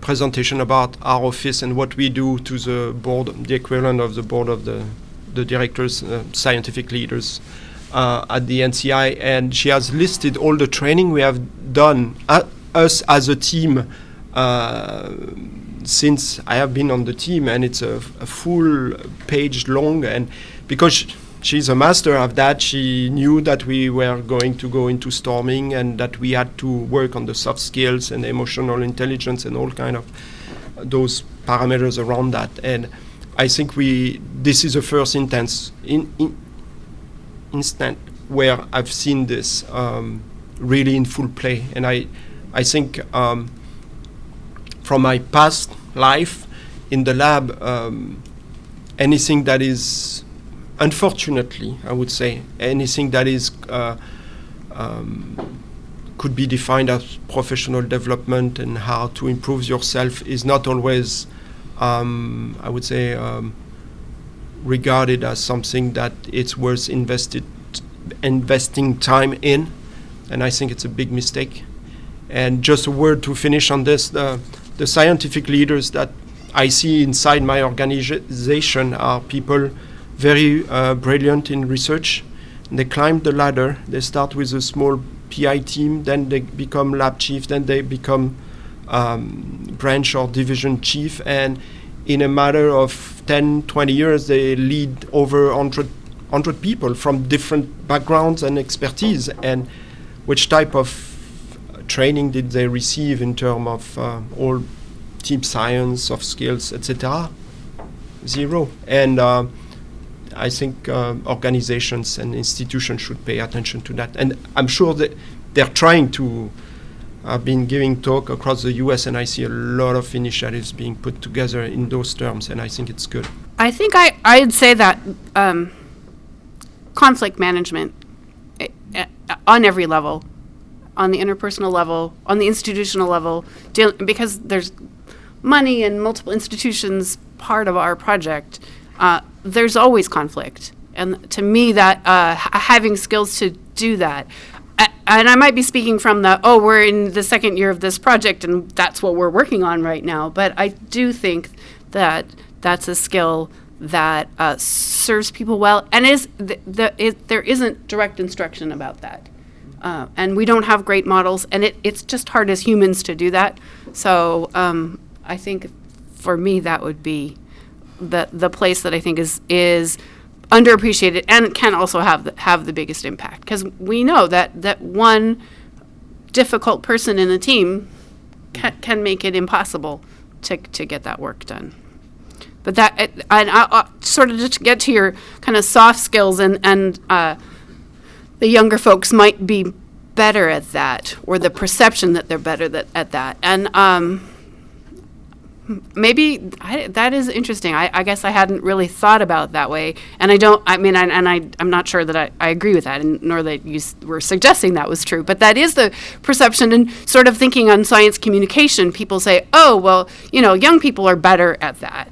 presentation about our office and what we do to the board, the equivalent of the board of the directors, scientific leaders at the NCI. And she has listed all the training we have done, us as a team, since I have been on the team, and it's a full page long. And because she's a master of that, she knew that we were going to go into storming and that we had to work on the soft skills and emotional intelligence and all kind of those parameters around that. And I think this is the first instant where I've seen this really in full play. And I think from my past life in the lab, anything that is, unfortunately, I would say, anything that is could be defined as professional development and how to improve yourself is not always, I would say, regarded as something that it's worth investing time in, and I think it's a big mistake. And just a word to finish on this, the scientific leaders that I see inside my organization are people very brilliant in research. They climb the ladder. They start with a small PI team, then they become lab chief, then they become branch or division chief, and in a matter of 10, 20 years, they lead over 100 people from different backgrounds and expertise. And which type of training did they receive in terms of all team science, soft skills, etc.? Zero. And I think organizations and institutions should pay attention to that. And I'm sure that they're trying to. I've been giving talk across the U.S. and I see a lot of initiatives being put together in those terms, and I think it's good. I think I'd say that conflict management on every level, on the interpersonal level, on the institutional level, because there's money and multiple institutions part of our project, there's always conflict. And to me, that having skills to do that, and I might be speaking from we're in the second year of this project and that's what we're working on right now, but I do think that that's a skill that serves people well, and there isn't direct instruction about that. And we don't have great models, and it's just hard as humans to do that. So I think for me that would be the place that I think is underappreciated and can also have the biggest impact, because we know that one difficult person in a team can make it impossible to get that work done. But I sort of just to get to your kind of soft skills, and the younger folks might be better at that, or the perception that they're better at that, and maybe that is interesting. I guess I hadn't really thought about it that way, and I'm not sure that I agree with that, and nor that you were suggesting that was true. But that is the perception, and sort of thinking on science communication, people say, oh, well, young people are better at that.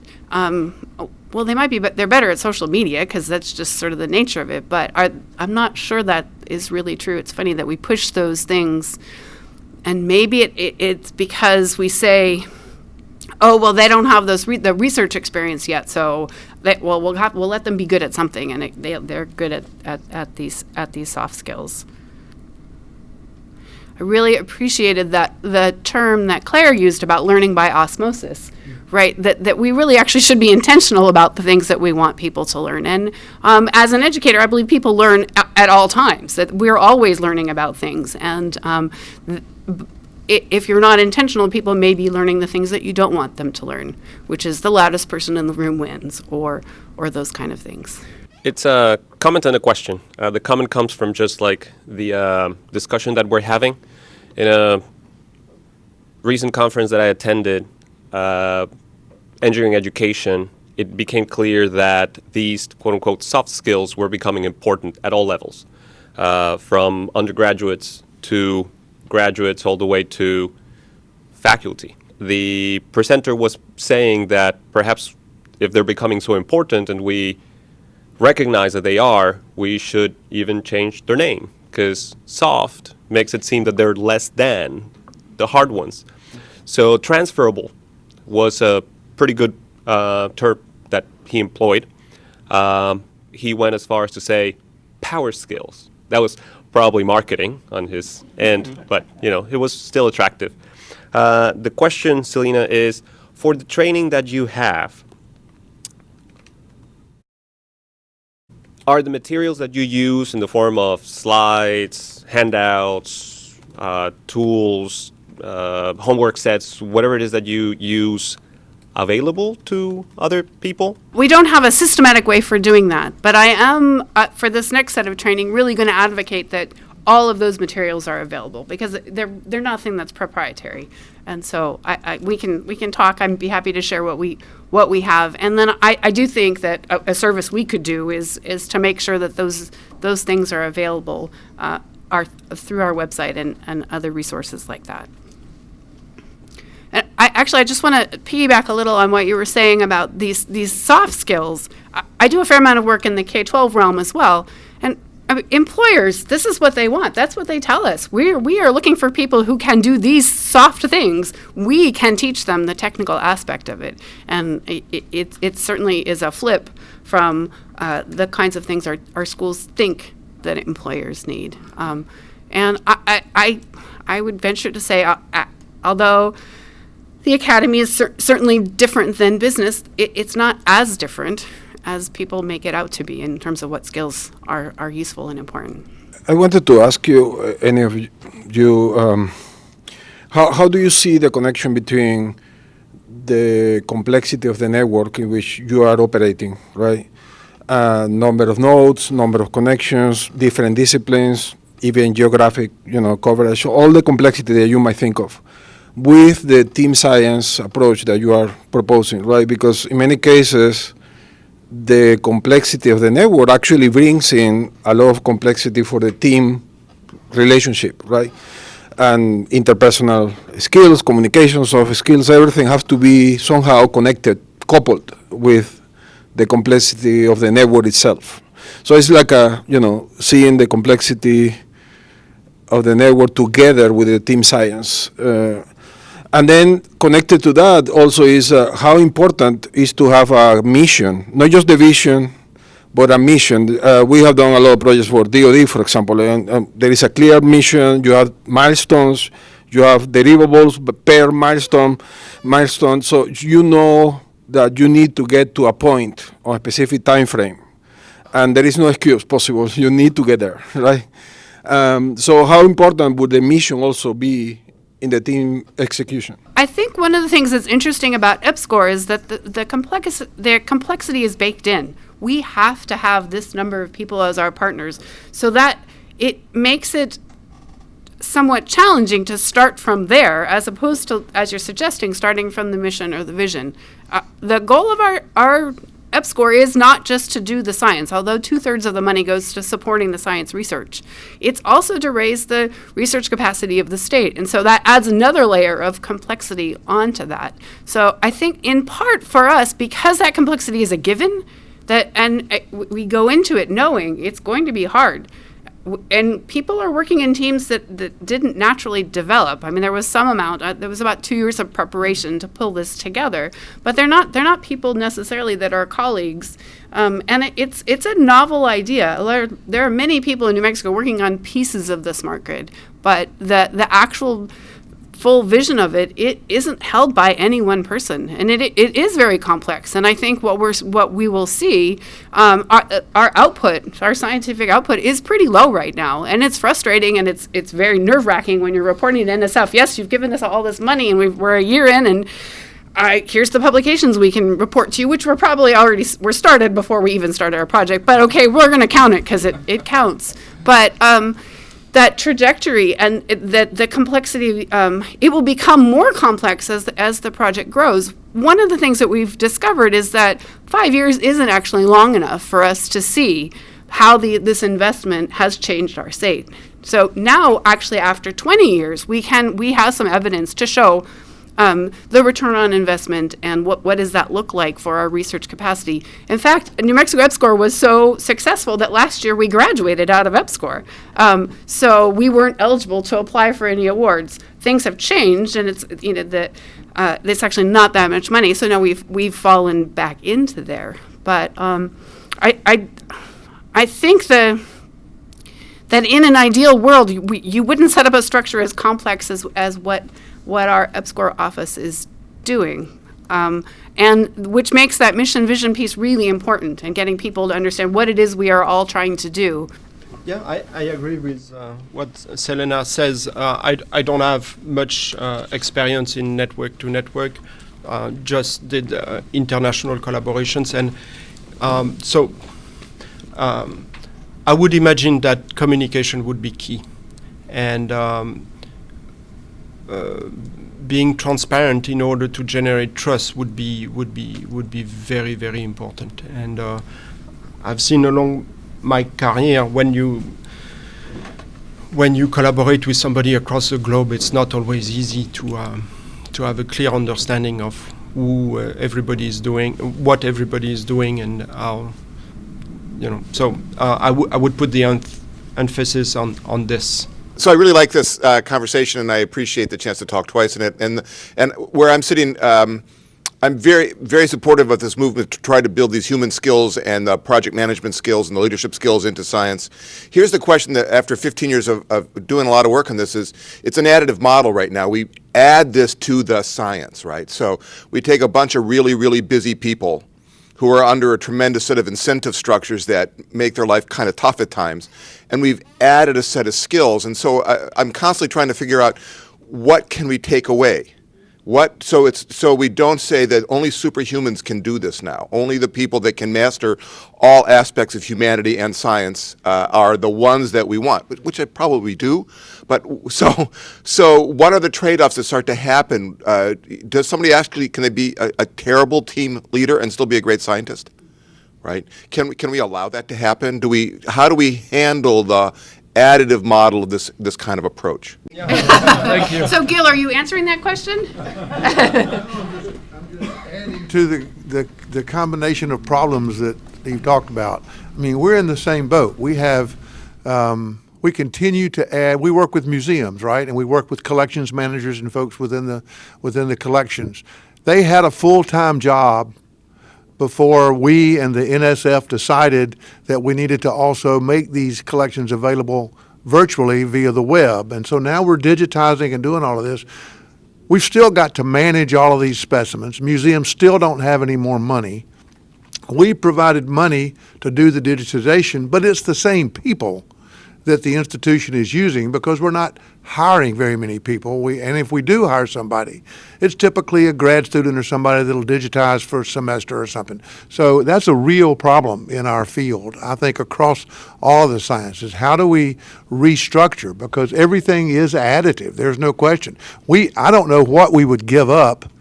well, they might be, but they're better at social media because that's just sort of the nature of it. But I'm not sure that is really true. It's funny that we push those things, and maybe it's because we say, oh, well, they don't have the research experience yet, so we'll let them be good at something, and they're good at these soft skills. I really appreciated that the term that Claire used about learning by osmosis, right? That we really actually should be intentional about the things that we want people to learn. And as an educator, I believe people learn at all times, that we're always learning about things. And if you're not intentional, people may be learning the things that you don't want them to learn, which is the loudest person in the room wins, or those kind of things. It's a comment and a question. The comment comes from just like the discussion that we're having. In a recent conference that I attended, engineering education, it became clear that these quote-unquote soft skills were becoming important at all levels, from undergraduates to graduates all the way to faculty. The presenter was saying that perhaps if they're becoming so important and we recognize that they are, we should even change their name, because soft makes it seem that they're less than the hard ones. So transferable was a pretty good term that he employed. He went as far as to say power skills. That was probably marketing on his end, but it was still attractive. The question, Selena, is for the training that you have, are the materials that you use in the form of slides, handouts, tools, homework sets, whatever it is that you use, available to other people? We don't have a systematic way for doing that, but I am, for this next set of training, really going to advocate that all of those materials are available, because they're nothing that's proprietary. And so we can talk. I'd be happy to share what we have. And then I do think that a service we could do is to make sure that those things are available are through our website and other resources like that. And I just want to piggyback a little on what you were saying about these soft skills. I do a fair amount of work in the K-12 realm as well, and employers, this is what they want. That's what they tell us. We are looking for people who can do these soft things. We can teach them the technical aspect of it, and it certainly is a flip from the kinds of things our schools think that employers need. And I would venture to say, although the academy is certainly different than business, it's not as different as people make it out to be in terms of what skills are useful and important. I wanted to ask you, any of you, how do you see the connection between the complexity of the network in which you are operating, right? Number of nodes, number of connections, different disciplines, even geographic, coverage, all the complexity that you might think of, with the team science approach that you are proposing, right? Because in many cases, the complexity of the network actually brings in a lot of complexity for the team relationship, right? And interpersonal skills, communication, soft skills, everything has to be somehow connected, coupled with the complexity of the network itself. So it's like seeing the complexity of the network together with the team science. And then connected to that also is how important is to have a mission, not just the vision, but a mission. We have done a lot of projects for DoD, for example, and there is a clear mission. You have milestones, you have deliverables per milestone, so you know that you need to get to a point on a specific time frame, and there is no excuse possible. You need to get there, right? So how important would the mission also be in the team execution? I think one of the things that's interesting about EPSCoR is that the complexity is baked in. We have to have this number of people as our partners, so that it makes it somewhat challenging to start from there, as opposed to, as you're suggesting, starting from the mission or the vision. The goal of our EPSCoR is not just to do the science, although 2/3 of the money goes to supporting the science research. It's also to raise the research capacity of the state. And so that adds another layer of complexity onto that. So I think in part for us, because that complexity is a given, we go into it knowing it's going to be hard. And people are working in teams that didn't naturally develop. I mean, there was some amount. There was about 2 years of preparation to pull this together, but they're not people necessarily that are colleagues. And it's a novel idea. There are many people in New Mexico working on pieces of the smart grid, but the actual full vision of it isn't held by any one person, and it is very complex. And I think what we will see, our output, our scientific output, is pretty low right now, and it's frustrating, and it's very nerve-wracking when you're reporting to NSF. Yes, you've given us all this money, and we're a year in, and here's the publications we can report to you, which were probably already were started before we even started our project. But okay, we're going to count it because it counts. But that trajectory and the complexity, it will become more complex as the project grows. One of the things that we've discovered is that 5 years isn't actually long enough for us to see how this investment has changed our state. So now, actually, after 20 years, we have some evidence to show the return on investment and what does that look like for our research capacity. In fact, New Mexico EPSCoR was so successful that last year we graduated out of EPSCoR. So we weren't eligible to apply for any awards. Things have changed, and it's actually not that much money. So now we've fallen back into there. But I think that in an ideal world, you wouldn't set up a structure as complex as what our EPSCoR office is doing, and which makes that mission vision piece really important, and getting people to understand what it is we are all trying to do. Yeah, I agree with what Selena says. I don't have much experience in network-to-network, just did international collaborations, and so I would imagine that communication would be key, and being transparent in order to generate trust would be very, very important. And I've seen along my career when you collaborate with somebody across the globe, it's not always easy to have a clear understanding of who everybody is doing, what everybody is doing, and how. So I would put the emphasis on this. So I really like this conversation, and I appreciate the chance to talk twice in it. And where I'm sitting, I'm very, very supportive of this movement to try to build these human skills and the project management skills and the leadership skills into science. Here's the question that after 15 years of doing a lot of work on this is, it's an additive model right now. We add this to the science, right? So we take a bunch of really, really busy people who are under a tremendous set of incentive structures that make their life kind of tough at times, and we've added a set of skills. And so I'm constantly trying to figure out, what can we take away? So we don't say that only superhumans can do this now. Only the people that can master all aspects of humanity and science are the ones that we want, which I probably do. But so what are the trade-offs that start to happen? Does somebody actually, can they be a terrible team leader and still be a great scientist? Right? Can we allow that to happen? How do we handle the additive model of this kind of approach? Yeah. Thank you. So, Gil, are you answering that question? Adding to the combination of problems that you've talked about. I mean, we're in the same boat. We have we continue to add. We work with museums, right, and we work with collections managers and folks within the collections. They had a full-time job before we and the NSF decided that we needed to also make these collections available virtually via the web. And so now we're digitizing and doing all of this. We've still got to manage all of these specimens. Museums still don't have any more money. We provided money to do the digitization, but it's the same people that the institution is using because we're not hiring very many people. And if we do hire somebody, it's typically a grad student or somebody that'll digitize for a semester or something. So that's a real problem in our field, I think, across all of the sciences. How do we restructure? Because everything is additive. There's no question. I don't know what we would give up.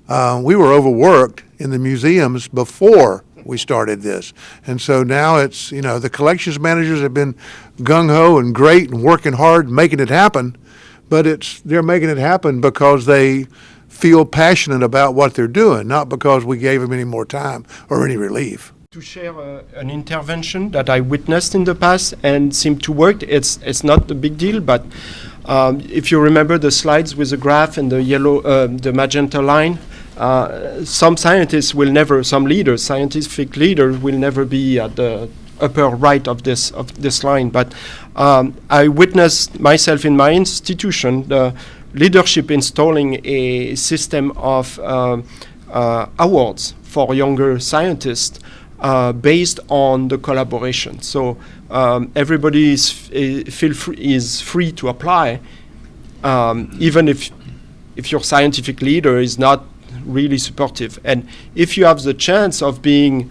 We were overworked in the museums before we started this. And so now it's, the collections managers have been gung-ho and great and working hard, making it happen, but they're making it happen because they feel passionate about what they're doing, not because we gave them any more time or any relief. To share an intervention that I witnessed in the past and seemed to work. It's not a big deal, but if you remember the slides with the graph and the yellow, the magenta line, some scientific leaders will never be at the upper right of this line. But I witnessed myself in my institution the leadership installing a system of awards for younger scientists based on the collaboration. So everybody is free to apply, even if your scientific leader is not really supportive. And if you have the chance of being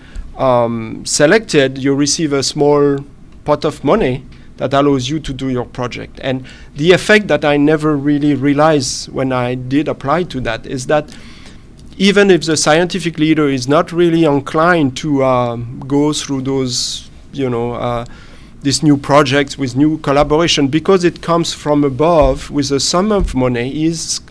selected, you receive a small pot of money that allows you to do your project. And the effect that I never really realized when I did apply to that is that even if the scientific leader is not really inclined to go through those, these new projects with new collaboration, because it comes from above with a sum of money, is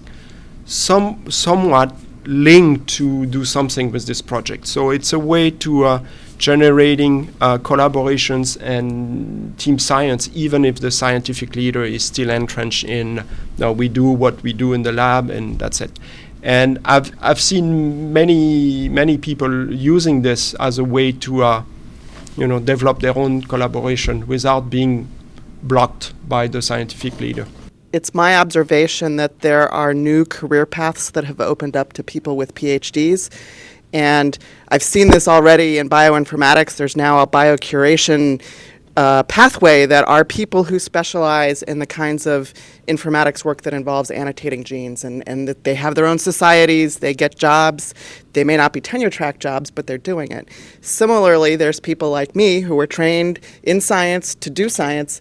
somewhat linked to do something with this project. So it's a way to generating collaborations and team science, even if the scientific leader is still entrenched in, we do what we do in the lab and that's it. And I've seen many people using this as a way to develop their own collaboration without being blocked by the scientific leader. It's my observation that there are new career paths that have opened up to people with PhDs. And I've seen this already in bioinformatics. There's now a biocuration pathway that are people who specialize in the kinds of informatics work that involves annotating genes, and that they have their own societies, they get jobs. They may not be tenure track jobs, but they're doing it. Similarly, there's people like me who were trained in science to do science,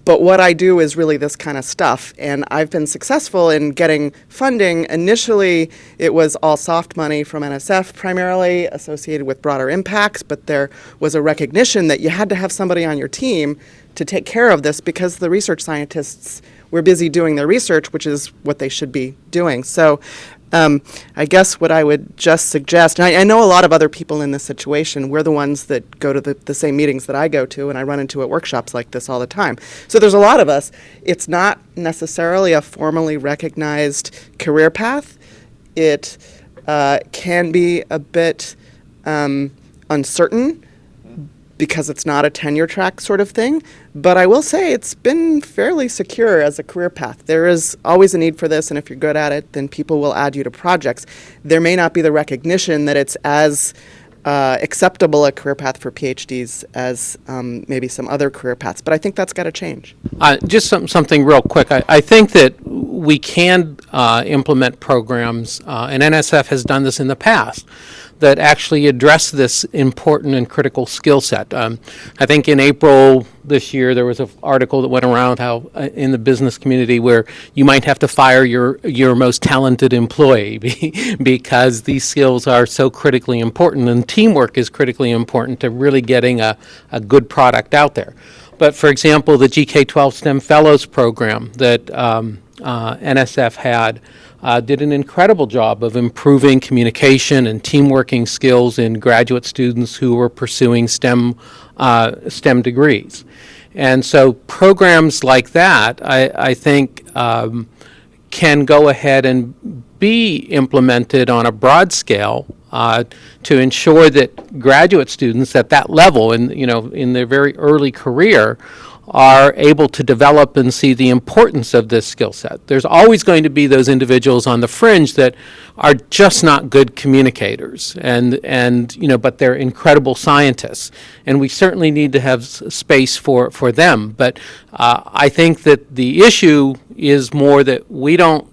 but what I do is really this kind of stuff, and I've been successful in getting funding. Initially, it was all soft money from NSF, primarily associated with broader impacts, but there was a recognition that you had to have somebody on your team to take care of this because the research scientists were busy doing their research, which is what they should be doing. So I guess what I would just suggest, and I know a lot of other people in this situation, we're the ones that go to the same meetings that I go to, and I run into at workshops like this all the time. So there's a lot of us. It's not necessarily a formally recognized career path. It can be a bit uncertain because it's not a tenure track sort of thing. But I will say it's been fairly secure as a career path. There is always a need for this, and if you're good at it, then people will add you to projects. There may not be the recognition that it's as acceptable a career path for PhDs as maybe some other career paths, but I think that's got to change. Just something real quick. I think that we can implement programs, and NSF has done this in the past, that actually address this important and critical skill set. I think in April this year there was an article that went around how in the business community where you might have to fire your most talented employee because these skills are so critically important, and teamwork is critically important to really getting a good product out there. But for example, the GK12 STEM Fellows program that NSF had did an incredible job of improving communication and team working skills in graduate students who were pursuing STEM degrees. And so programs like that, I think, can go ahead and be implemented on a broad scale to ensure that graduate students at that level, in their very early career, are able to develop and see the importance of this skill set. There's always going to be those individuals on the fringe that are just not good communicators, but they're incredible scientists, and we certainly need to have space for them. But I think that the issue is more that we don't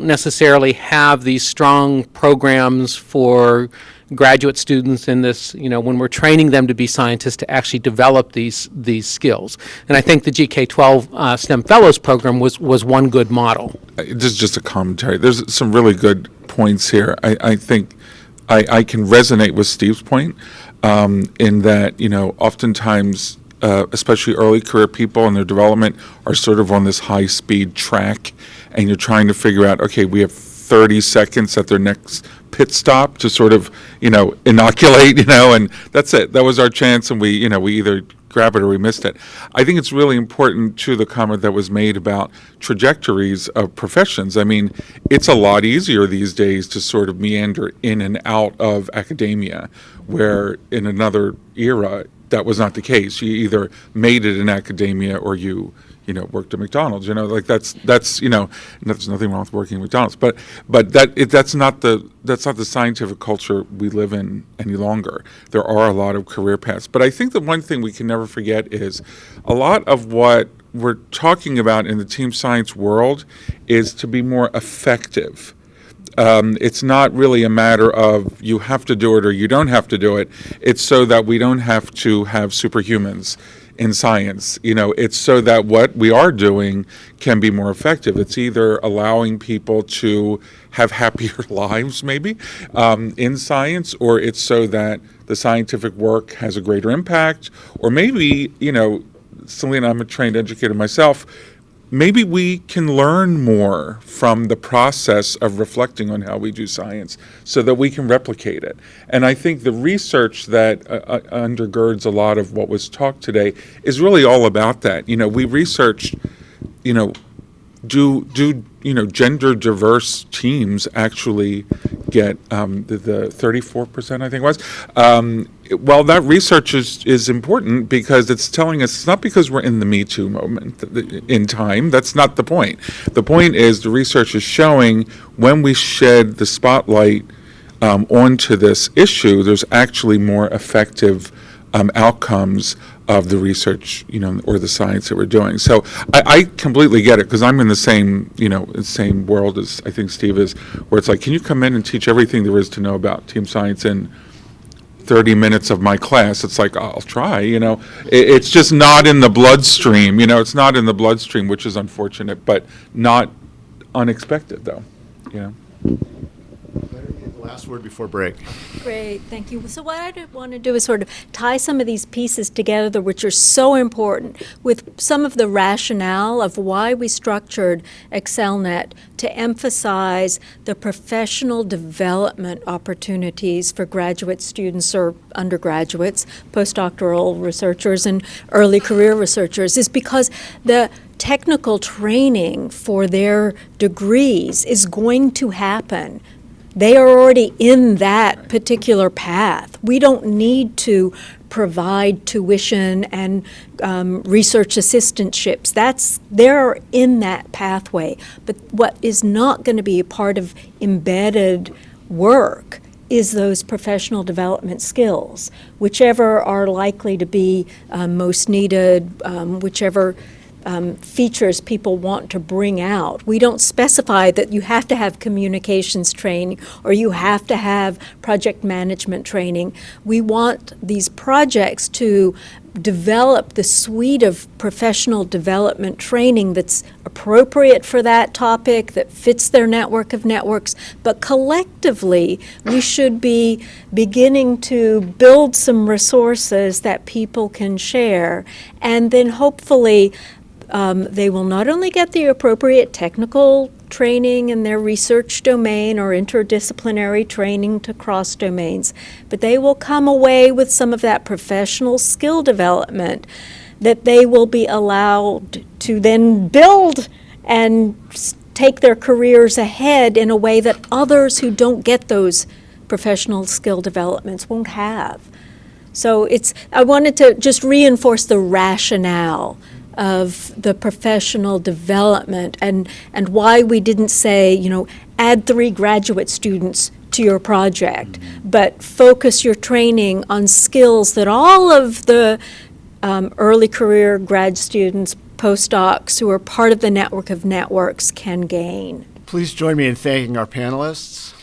necessarily have these strong programs for graduate students in this, when we're training them to be scientists, to actually develop these skills. And I think the GK12 STEM Fellows program was one good model. This is just a commentary. There's some really good points here. I think I can resonate with Steve's point in that, oftentimes, especially early career people and their development are sort of on this high-speed track, and you're trying to figure out, okay, we have 30 seconds at their next pit stop to sort of, inoculate, and that's it. That was our chance, and we either grab it or we missed it. I think it's really important to the comment that was made about trajectories of professions. I mean, it's a lot easier these days to sort of meander in and out of academia, where in another era that was not the case. You either made it in academia or you worked at McDonald's. That's there's nothing wrong with working at McDonald's, but that's not the scientific culture we live in any longer. There are a lot of career paths, but I think the one thing we can never forget is a lot of what we're talking about in the team science world is to be more effective. It's not really a matter of you have to do it or you don't have to do it. It's so that we don't have to have superhumans in science. It's so that what we are doing can be more effective. It's either allowing people to have happier lives, maybe, in science, or it's so that the scientific work has a greater impact, or maybe, Selena, I'm a trained educator myself, maybe we can learn more from the process of reflecting on how we do science so that we can replicate it. And I think the research that undergirds a lot of what was talked today is really all about that. We researched, do gender diverse teams actually get the 34%, I think it was. Well, that research is important because it's telling us it's not because we're in the Me Too moment in time. That's not the point. The point is the research is showing when we shed the spotlight onto this issue, there's actually more effective outcomes of the research, or the science that we're doing. So I completely get it because I'm in the same world as I think Steve is, where it's like, can you come in and teach everything there is to know about team science in 30 minutes of my class? It's like, I'll try, It's just not in the bloodstream, it's not in the bloodstream, which is unfortunate, but not unexpected, though, Last word before break. Great, thank you. So what I want to do is sort of tie some of these pieces together, which are so important, with some of the rationale of why we structured AccelNet to emphasize the professional development opportunities for graduate students or undergraduates, postdoctoral researchers, and early career researchers, is because the technical training for their degrees is going to happen. They are already in that particular path. We don't need to provide tuition and research assistantships. They're in that pathway. But what is not going to be a part of embedded work is those professional development skills, whichever are likely to be most needed, whichever features people want to bring out. We don't specify that you have to have communications training or you have to have project management training. We want these projects to develop the suite of professional development training that's appropriate for that topic, that fits their network of networks, but collectively we should be beginning to build some resources that people can share, and then hopefully they will not only get the appropriate technical training in their research domain or interdisciplinary training to cross domains, but they will come away with some of that professional skill development that they will be allowed to then build and take their careers ahead in a way that others who don't get those professional skill developments won't have. So I wanted to just reinforce the rationale of the professional development and why we didn't say, add 3 graduate students to your project, but focus your training on skills that all of the early career grad students, postdocs who are part of the network of networks can gain. Please join me in thanking our panelists.